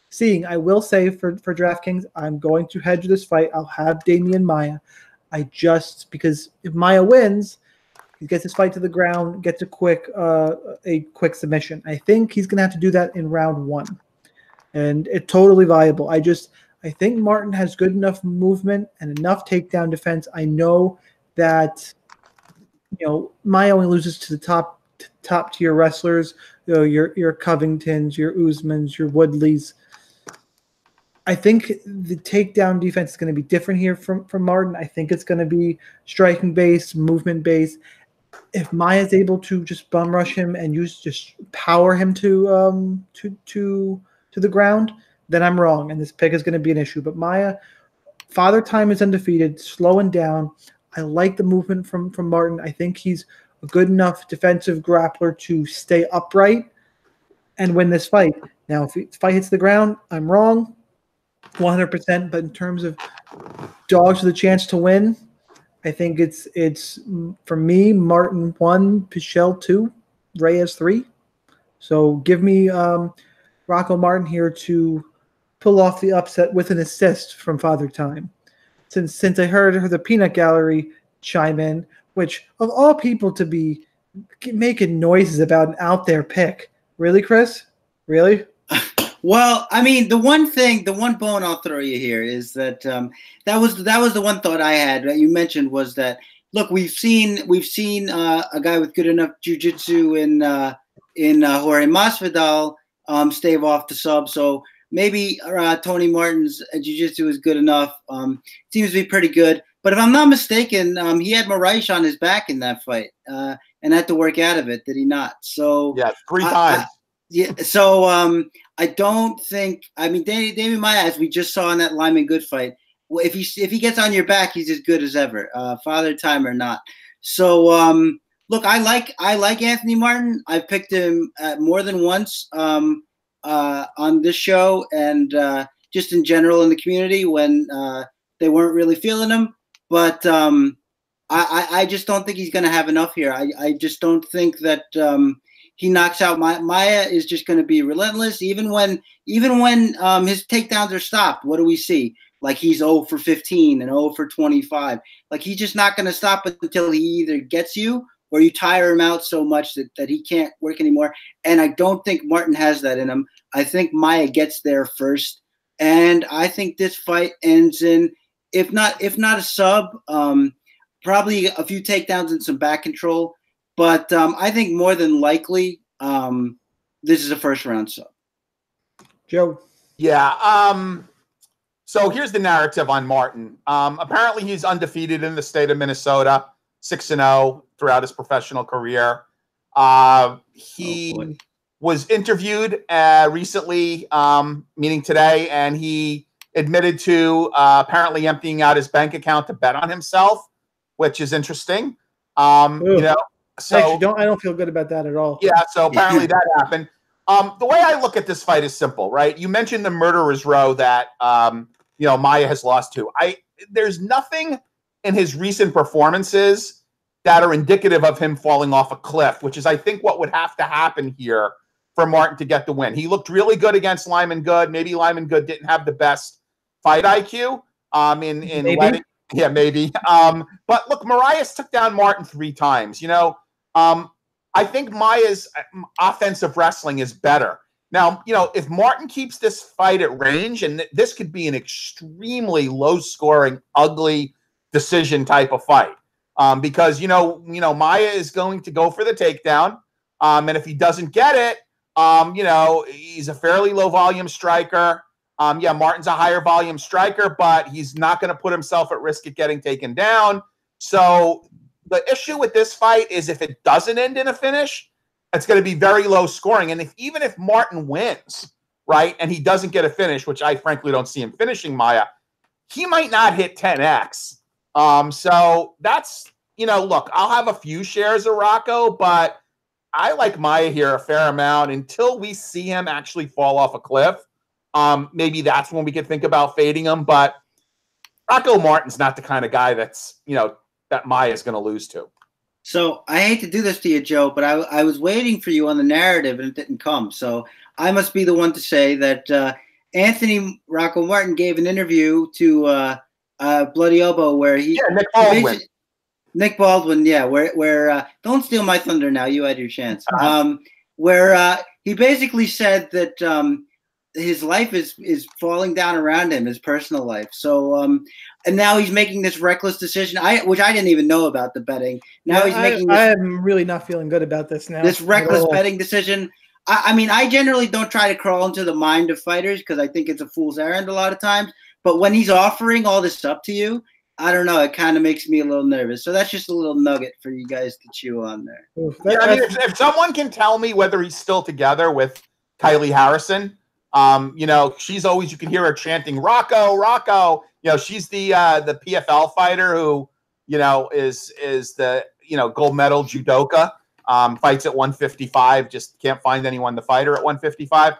seeing. I will say for DraftKings, I'm going to hedge this fight. I'll have Demian Maia. Because if Maia wins, he gets his fight to the ground, gets a quick submission. I think he's going to have to do that in round 1, and it's totally viable. I think Martin has good enough movement and enough takedown defense. I know that Maia only loses to the top tier wrestlers. Your Covingtons, your Usmans, your Woodleys. I think the takedown defense is going to be different here from Martin. I think it's going to be striking based, movement based. If Maia is able to just bum rush him and just power him to the ground, then I'm wrong, and this pick is going to be an issue. But Maia, Father Time is undefeated, slowing down. I like the movement from Martin. I think he's a good enough defensive grappler to stay upright and win this fight. Now, if the fight hits the ground, I'm wrong, 100%. But in terms of dogs with a chance to win, I think it's for me, Martin 1, Pichel 2, Reyes 3. So give me Rocco Martin here to pull off the upset with an assist from Father Time. Since I heard the Peanut Gallery chime in, which of all people to be making noises about an out there pick. Really, Chris? Really? Well, I mean, the one bone I'll throw you here is that that was the one thought I had that you mentioned was that, look, we've seen a guy with good enough jiu-jitsu in Jorge Masvidal stave off the sub. So maybe Tony Martin's jiu-jitsu is good enough. Seems to be pretty good. But if I'm not mistaken, he had Moreira on his back in that fight and had to work out of it. Did he not? So yeah, 3 times. So I don't think. I mean, Damian Maia, as we just saw in that Lyman Good fight, if he gets on your back, he's as good as ever, Father Time or not. So look, I like Anthony Martin. I've picked him more than once on this show and just in general in the community when they weren't really feeling him. But I just don't think he's going to have enough here. I just don't think that he knocks out Maia is just going to be relentless. Even when his takedowns are stopped, what do we see? Like he's 0 for 15 and 0 for 25. Like he's just not going to stop until he either gets you or you tire him out so much that he can't work anymore. And I don't think Martin has that in him. I think Maia gets there first. And I think this fight ends in, if not a sub, probably a few takedowns and some back control. But I think more than likely, this is a first round sub. Joe. Yeah. So here's the narrative on Martin. Apparently he's undefeated in the state of Minnesota, 6-0 throughout his professional career. He was interviewed recently, meaning today, and he admitted to apparently emptying out his bank account to bet on himself, which is interesting. So actually, I don't feel good about that at all. Yeah, so apparently that happened. The way I look at this fight is simple, right? You mentioned the murderer's row that Maia has lost to. There's nothing in his recent performances that are indicative of him falling off a cliff, which is, I think, what would have to happen here for Martin to get the win. He looked really good against Lyman Good. Maybe Lyman Good didn't have the best fight IQ maybe. But look, Marias took down Martin 3 times. I think Maia's offensive wrestling is better. Now, if Martin keeps this fight at range, and this could be an extremely low-scoring, ugly decision type of fight, because Maia is going to go for the takedown, and if he doesn't get it, he's a fairly low-volume striker. Martin's a higher volume striker, but he's not going to put himself at risk of getting taken down. So the issue with this fight is if it doesn't end in a finish, it's going to be very low scoring. And even if Martin wins, right, and he doesn't get a finish, which I frankly don't see him finishing Maia, he might not hit 10x. So that's, look, I'll have a few shares of Rocco, but I like Maia here a fair amount until we see him actually fall off a cliff. Maybe that's when we could think about fading him. But Rocco Martin's not the kind of guy that's, that Maia is going to lose to. So I hate to do this to you, Joe, but I was waiting for you on the narrative and it didn't come. So I must be the one to say that Anthony Rocco Martin gave an interview to Bloody Elbow where he Nick Baldwin. Nick Baldwin, yeah, where don't steal my thunder now. You had your chance. Where he basically said that his life is falling down around him, his personal life. So and now he's making this reckless decision, which I didn't even know about the betting. Now he's making this, I am really not feeling good about this now. This reckless betting decision. I mean, I generally don't try to crawl into the mind of fighters because I think it's a fool's errand a lot of times. But when he's offering all this up to you, I don't know. It kind of makes me a little nervous. So that's just a little nugget for you guys to chew on there. Yeah, I mean, if someone can tell me whether he's still together with Kylie Harrison, you know, she's always, you can hear her chanting Rocco, Rocco. You know, she's the PFL fighter who, you know, is the, you know, gold medal judoka. Fights at 155. Just can't find anyone to fight her at 155.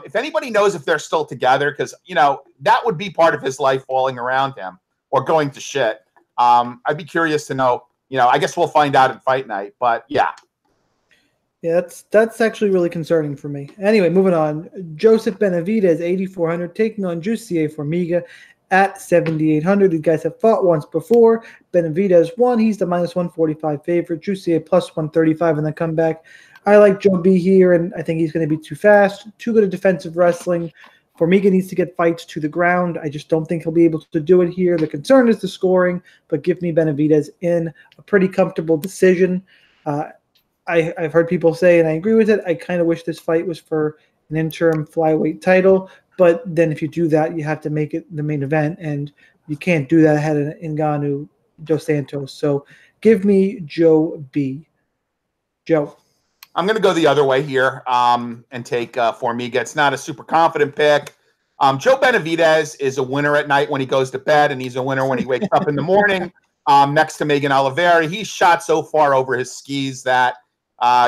If anybody knows if they're still together, because, you know, that would be part of his life falling around him or going to shit. I'd be curious to know, you know, I guess we'll find out at fight night, but yeah. Yeah, that's actually really concerning for me. Anyway, moving on. Joseph Benavidez, 8,400, taking on Jussier Formiga at 7,800. These guys have fought once before. Benavidez won. He's the -145 favorite. Jussier +135 in the comeback. I like Joe B here, and I think he's going to be too fast, too good at defensive wrestling. Formiga needs to get fights to the ground. I just don't think he'll be able to do it here. The concern is the scoring, but give me Benavidez in a pretty comfortable decision. I've heard people say, and I agree with it, I kind of wish this fight was for an interim flyweight title, but then if you do that, you have to make it the main event, and you can't do that ahead of Ngannou dos Santos. So give me Joe B. Joe. I'm going to go the other way here and take Formiga. It's not a super confident pick. Joe Benavidez is a winner at night when he goes to bed, and he's a winner when he wakes up in the morning. Next to Megan Oliveira, he's shot so far over his skis that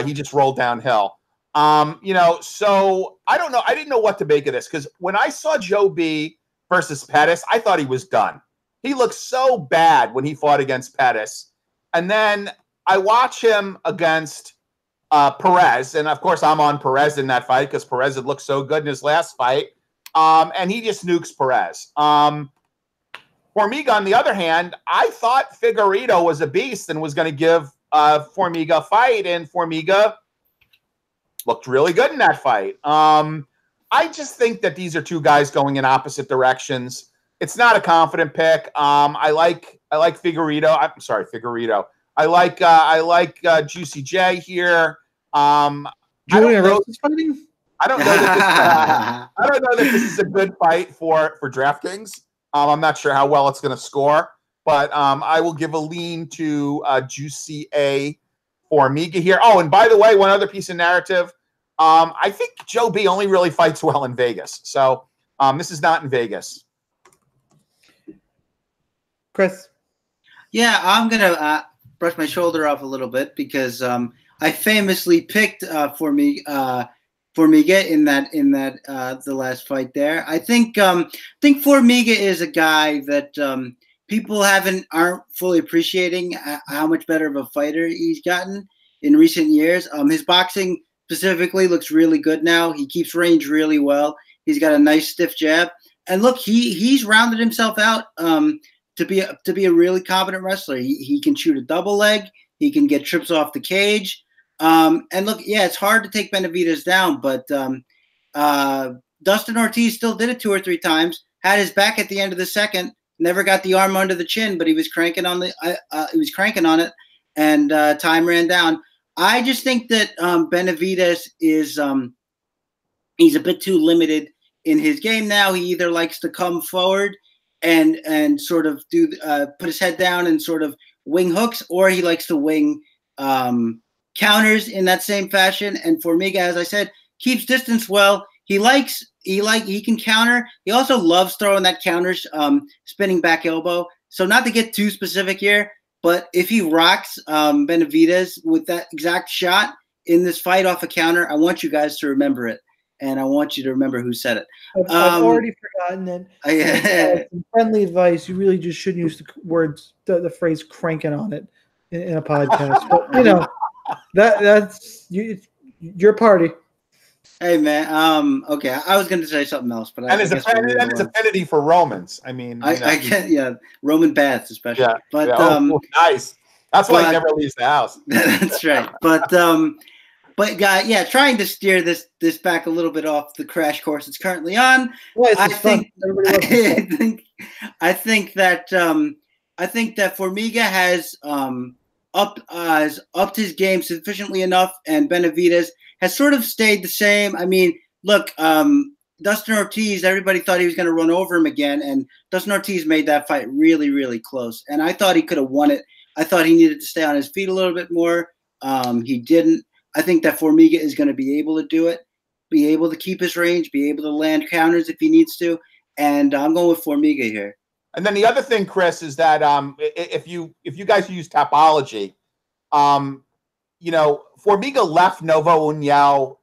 he just rolled downhill. You know, so I don't know. I didn't know what to make of this because when I saw Joe B versus Pettis, I thought he was done. He looked so bad when he fought against Pettis. And then I watch him against Perez. And of course, I'm on Perez in that fight because Perez had looked so good in his last fight. And he just nukes Perez. Formiga, on the other hand, I thought Figueiredo was a beast and was going to give Formiga a fight, and Formiga looked really good in that fight. I just think that these are two guys going in opposite directions. It's not a confident pick. I like Figueiredo. I'm sorry, Figueiredo. I like Juicy J here. Julian Rose is fighting? I don't know that I don't know that this is a good fight for DraftKings. I'm not sure how well it's going to score, but I will give a lean to Juicy A Formiga here. Oh, and by the way, one other piece of narrative. I think Joe B only really fights well in Vegas. So this is not in Vegas. Chris? Yeah, I'm going to brush my shoulder off a little bit because I famously picked Formiga in that the last fight there. I think Formiga is a guy that people aren't fully appreciating how much better of a fighter he's gotten in recent years. His boxing specifically looks really good now. He keeps range really well. He's got a nice stiff jab, and look, he's rounded himself out to be a really competent wrestler. He can shoot a double leg. He can get trips off the cage. And look, yeah, it's hard to take Benavidez down, but Dustin Ortiz still did it 2 or 3 times. Had his back at the end of the second. Never got the arm under the chin, but he was cranking on it, and time ran down. I just think that Benavidez is he's a bit too limited in his game now. He either likes to come forward and sort of do put his head down and sort of wing hooks, or he likes to wing counters in that same fashion. And Formiga, as I said, keeps distance well. He can counter. He also loves throwing that counters, spinning back elbow. So not to get too specific here, but if he rocks Benavidez with that exact shot in this fight off a counter, I want you guys to remember it. and I want you to remember who said it. I've already forgotten it. Some friendly advice: you really just shouldn't use the phrase "cranking on it" in a podcast. But you know, that's your party. Hey man, okay. I was going to say something else, but his affinity for Romans. I mean, I get Roman baths especially. Yeah, but nice. That's why he never leaves the house. That's right. But trying to steer this back a little bit off the crash course it's currently on. Well, I think that Formiga has upped his game sufficiently enough, and Benavidez has sort of stayed the same. I mean, look, Dustin Ortiz, everybody thought he was going to run over him again, and Dustin Ortiz made that fight really, really close. And I thought he could have won it. I thought he needed to stay on his feet a little bit more. He didn't. I think that Formiga is going to be able to do it, be able to keep his range, be able to land counters if he needs to. And I'm going with Formiga here. And then the other thing, Chris, is that if you guys use Tapology, Formiga left Novo União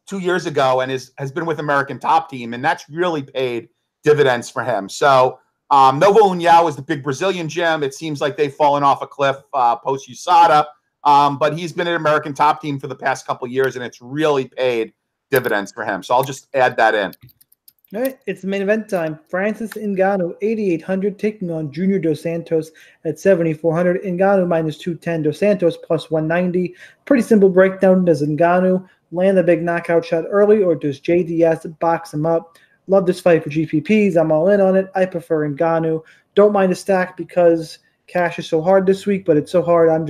2 years ago and has been with American Top Team, and that's really paid dividends for him. So Novo União is the big Brazilian gym. It seems like they've fallen off a cliff post USADA, but he's been at American Top Team for the past couple of years, and it's really paid dividends for him. So I'll just add that in. All right, it's the main event time. Francis Ngannou, 8,800, taking on Junior Dos Santos at 7,400. Ngannou minus 210, Dos Santos plus 190. Pretty simple breakdown. Does Ngannou land the big knockout shot early, or does JDS box him up? Love this fight for GPPs. I'm all in on it. I prefer Ngannou. Don't mind a stack because cash is so hard this week, but it's so hard I'm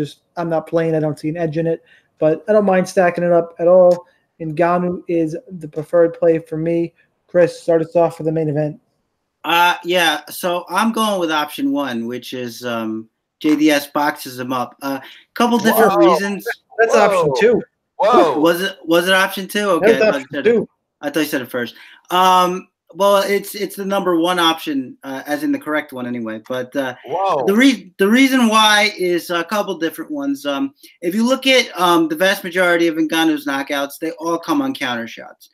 not playing. I don't see an edge in it, but I don't mind stacking it up at all. Ngannou is the preferred play for me. Chris, start us off for the main event. So I'm going with option one, which is JDS boxes him up. Couple different reasons. That's option two. Whoa. Was it option two? Okay. I thought you said it first. Well, it's the number one option, as in the correct one anyway. But the reason why is a couple different ones. If you look at the vast majority of Ngannou's knockouts, they all come on counter shots.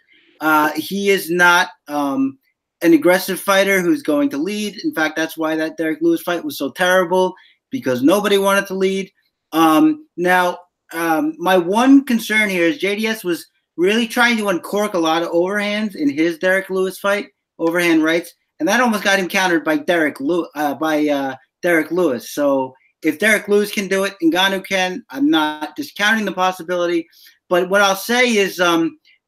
He is not an aggressive fighter who's going to lead. In fact, that's why that Derek Lewis fight was so terrible, because nobody wanted to lead. My one concern here is JDS was really trying to uncork a lot of overhands in his Derek Lewis fight, overhand rights, and that almost got him countered by Derek Lewis. So if Derek Lewis can do it, Ngannou can. I'm not discounting the possibility, but what I'll say is,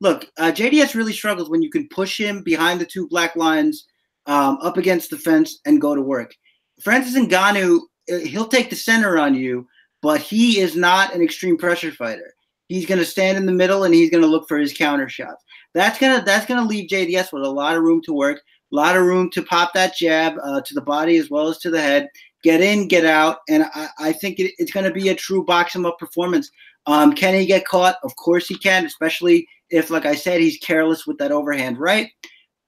look, JDS really struggles when you can push him behind the two black lines, up against the fence, and go to work. Francis Ngannou, he'll take the center on you, but he is not an extreme pressure fighter. He's going to stand in the middle, and he's going to look for his counter shots. That's gonna leave JDS with a lot of room to work, a lot of room to pop that jab to the body as well as to the head, get in, get out, and I think it's going to be a true box him up performance. Can he get caught? Of course he can, especially if, like I said, he's careless with that overhand right.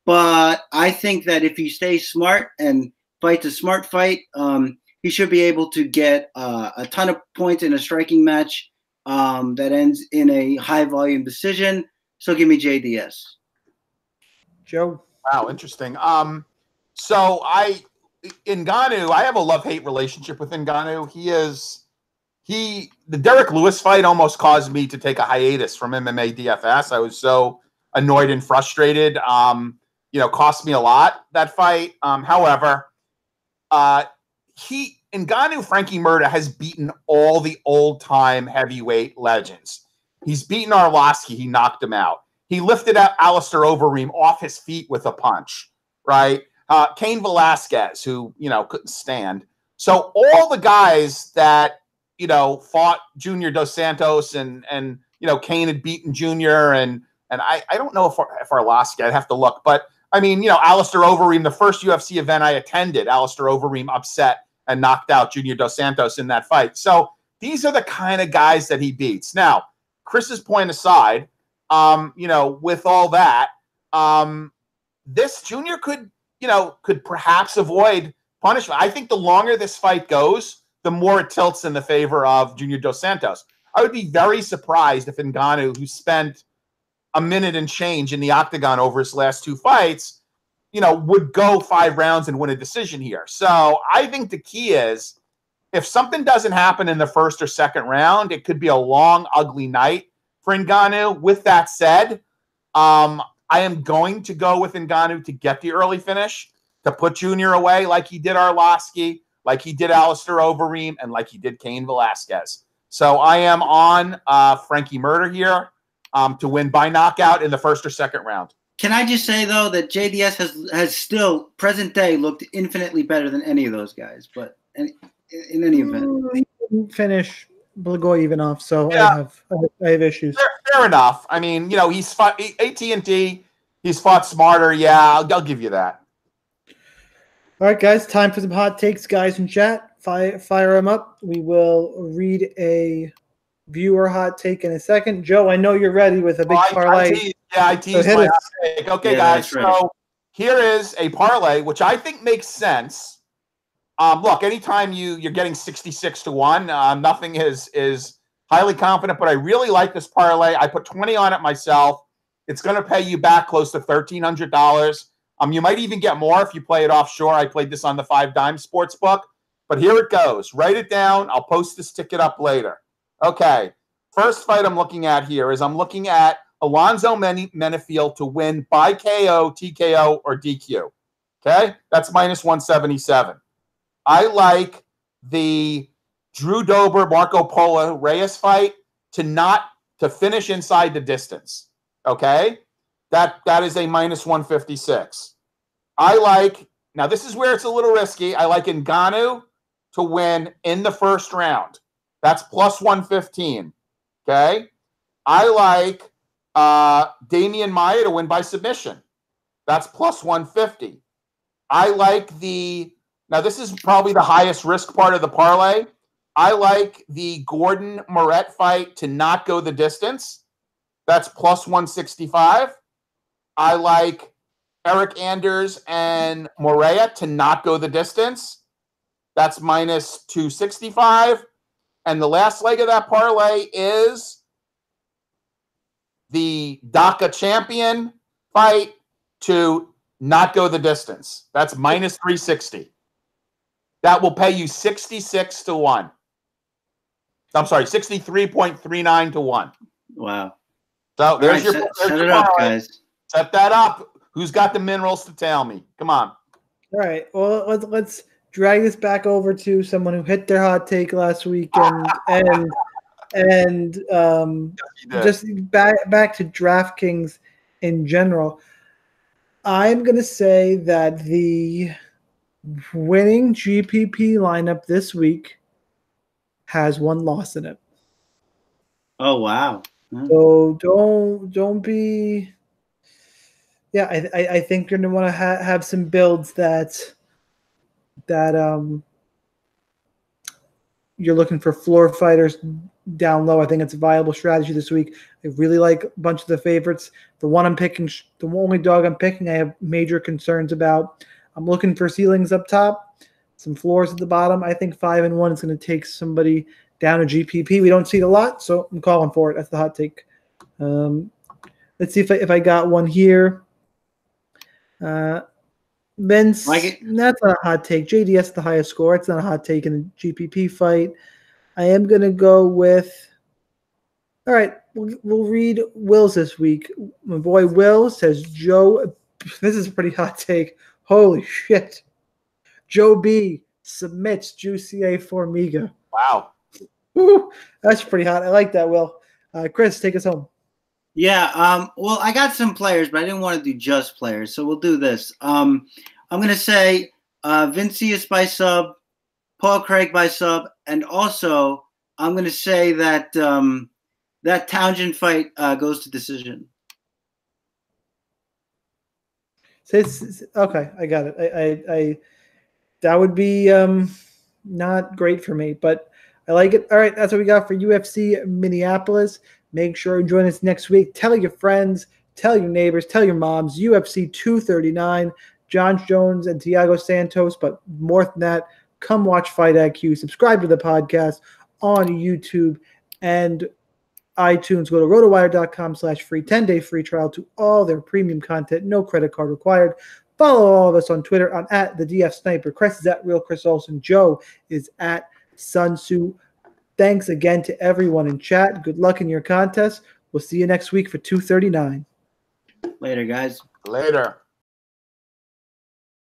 But I think that if he stays smart and fights a smart fight, he should be able to get a ton of points in a striking match that ends in a high-volume decision. So give me JDS. Joe? Wow, interesting. So Ngannou, I have a love-hate relationship with Ngannou. The Derek Lewis fight almost caused me to take a hiatus from MMA DFS. I was so annoyed and frustrated. Cost me a lot, that fight. However, Ngannou, Frankie Murda, has beaten all the old-time heavyweight legends. He's beaten Arlovsky. He knocked him out. He lifted up Alistair Overeem off his feet with a punch, right? Cain Velasquez, who, couldn't stand. So all the guys that, fought Junior Dos Santos and Cain had beaten Junior, and I don't know if Arlovsky, I'd have to look. But, Alistair Overeem, the first UFC event I attended, Alistair Overeem upset and knocked out Junior Dos Santos in that fight. So these are the kind of guys that he beats. Now, Chris's point aside, with all that, this Junior could perhaps avoid punishment. I think the longer this fight goes, the more it tilts in the favor of Junior Dos Santos. I would be very surprised if Ngannou, who spent, a minute and change in the octagon over his last 2 fights, would go 5 rounds and win a decision here. So I think the key is if something doesn't happen in the first or second round, it could be a long, ugly night for Ngannou. With that said, I am going to go with Ngannou to get the early finish, to put Junior away like he did Arlovsky, like he did Alistair Overeem, and like he did Cain Velasquez. So I am on Frankie Murder here to win by knockout in the first or second round. Can I just say, though, that JDS has still, present day, looked infinitely better than any of those guys. But in any event. He didn't finish Blagoy so yeah. I have issues. Fair enough. I mean, he's fought AT&T. He's fought smarter. Yeah, I'll give you that. All right, guys, time for some hot takes, guys, in chat. Fire them up. We will read a viewer hot take in a second. Joe, I know you're ready with a big parlay. I teased my hot take. Okay, guys, so here is a parlay, which I think makes sense. Look, anytime you're getting 66 to 1, nothing is highly confident, but I really like this parlay. I put 20 on it myself. It's going to pay you back close to $1,300. You might even get more if you play it offshore. I played this on the 5 Dime Sportsbook, but here it goes. Write it down. I'll post this ticket up later. Okay, first fight I'm looking at here is I'm looking at Alonzo Menifield to win by KO, TKO, or DQ. Okay, that's minus 177. I like the Drew Dober, Marco Polo, Reyes fight to finish inside the distance. Okay, that is a minus 156. I like, now this is where it's a little risky. I like Ngannou to win in the first round. That's plus 115. Okay, I like Demian Maia to win by submission. That's plus 150. I like now this is probably the highest risk part of the parlay. I like the Gordon Moret fight to not go the distance. That's plus 165. I like Eryk Anders and Moreira to not go the distance. That's minus 265. And the last leg of that parlay is the Dalcha champion fight to not go the distance. That's minus 360. That will pay you 66 to 1. I'm sorry, 63.39 to 1. Wow. So there's your set it up, guys. Set that up. Who's got the minerals to tell me? Come on. All right. Well, let's drag this back over to someone who hit their hot take last week and just back to DraftKings in general. I'm going to say that the winning GPP lineup this week has 1 loss in it. Oh, wow. So don't be. Yeah, I think you're gonna want to have some builds that you're looking for floor fighters down low. I think it's a viable strategy this week. I really like a bunch of the favorites. The one I'm picking, the only dog I'm picking, I have major concerns about. I'm looking for ceilings up top, some floors at the bottom. I think 5-1 is going to take somebody down a GPP. We don't see it a lot, so I'm calling for it. That's the hot take. Let's see if I got one here. Vince, that's not a hot take. JDS the highest score. It's not a hot take in a GPP fight. I am going to go with – all right, we'll read Will's this week. My boy Will says Joe – this is a pretty hot take. Holy shit. Joe B submits Jussier Formiga. Wow. Woo, that's pretty hot. I like that, Will. Chris, take us home. Yeah, well, I got some players, but I didn't want to do just players, so we'll do this. I'm going to say Vinicius by sub, Paul Craig by sub, and also I'm going to say that that Townsend fight goes to decision. Okay, I got it. I that would be not great for me, but I like it. All right, that's what we got for UFC Minneapolis. Make sure you join us next week. Tell your friends, tell your neighbors, tell your moms. UFC 239, John Jones and Thiago Santos. But more than that, come watch Fight IQ. Subscribe to the podcast on YouTube and iTunes. Go to rotowire.com/free 10-day free trial to all their premium content. No credit card required. Follow all of us on Twitter. I'm at the DF Sniper. Chris is at Real Chris Olsen. Joe is at Sun Tzu. Thanks again to everyone in chat. Good luck in your contest. We'll see you next week for 239. Later, guys. Later.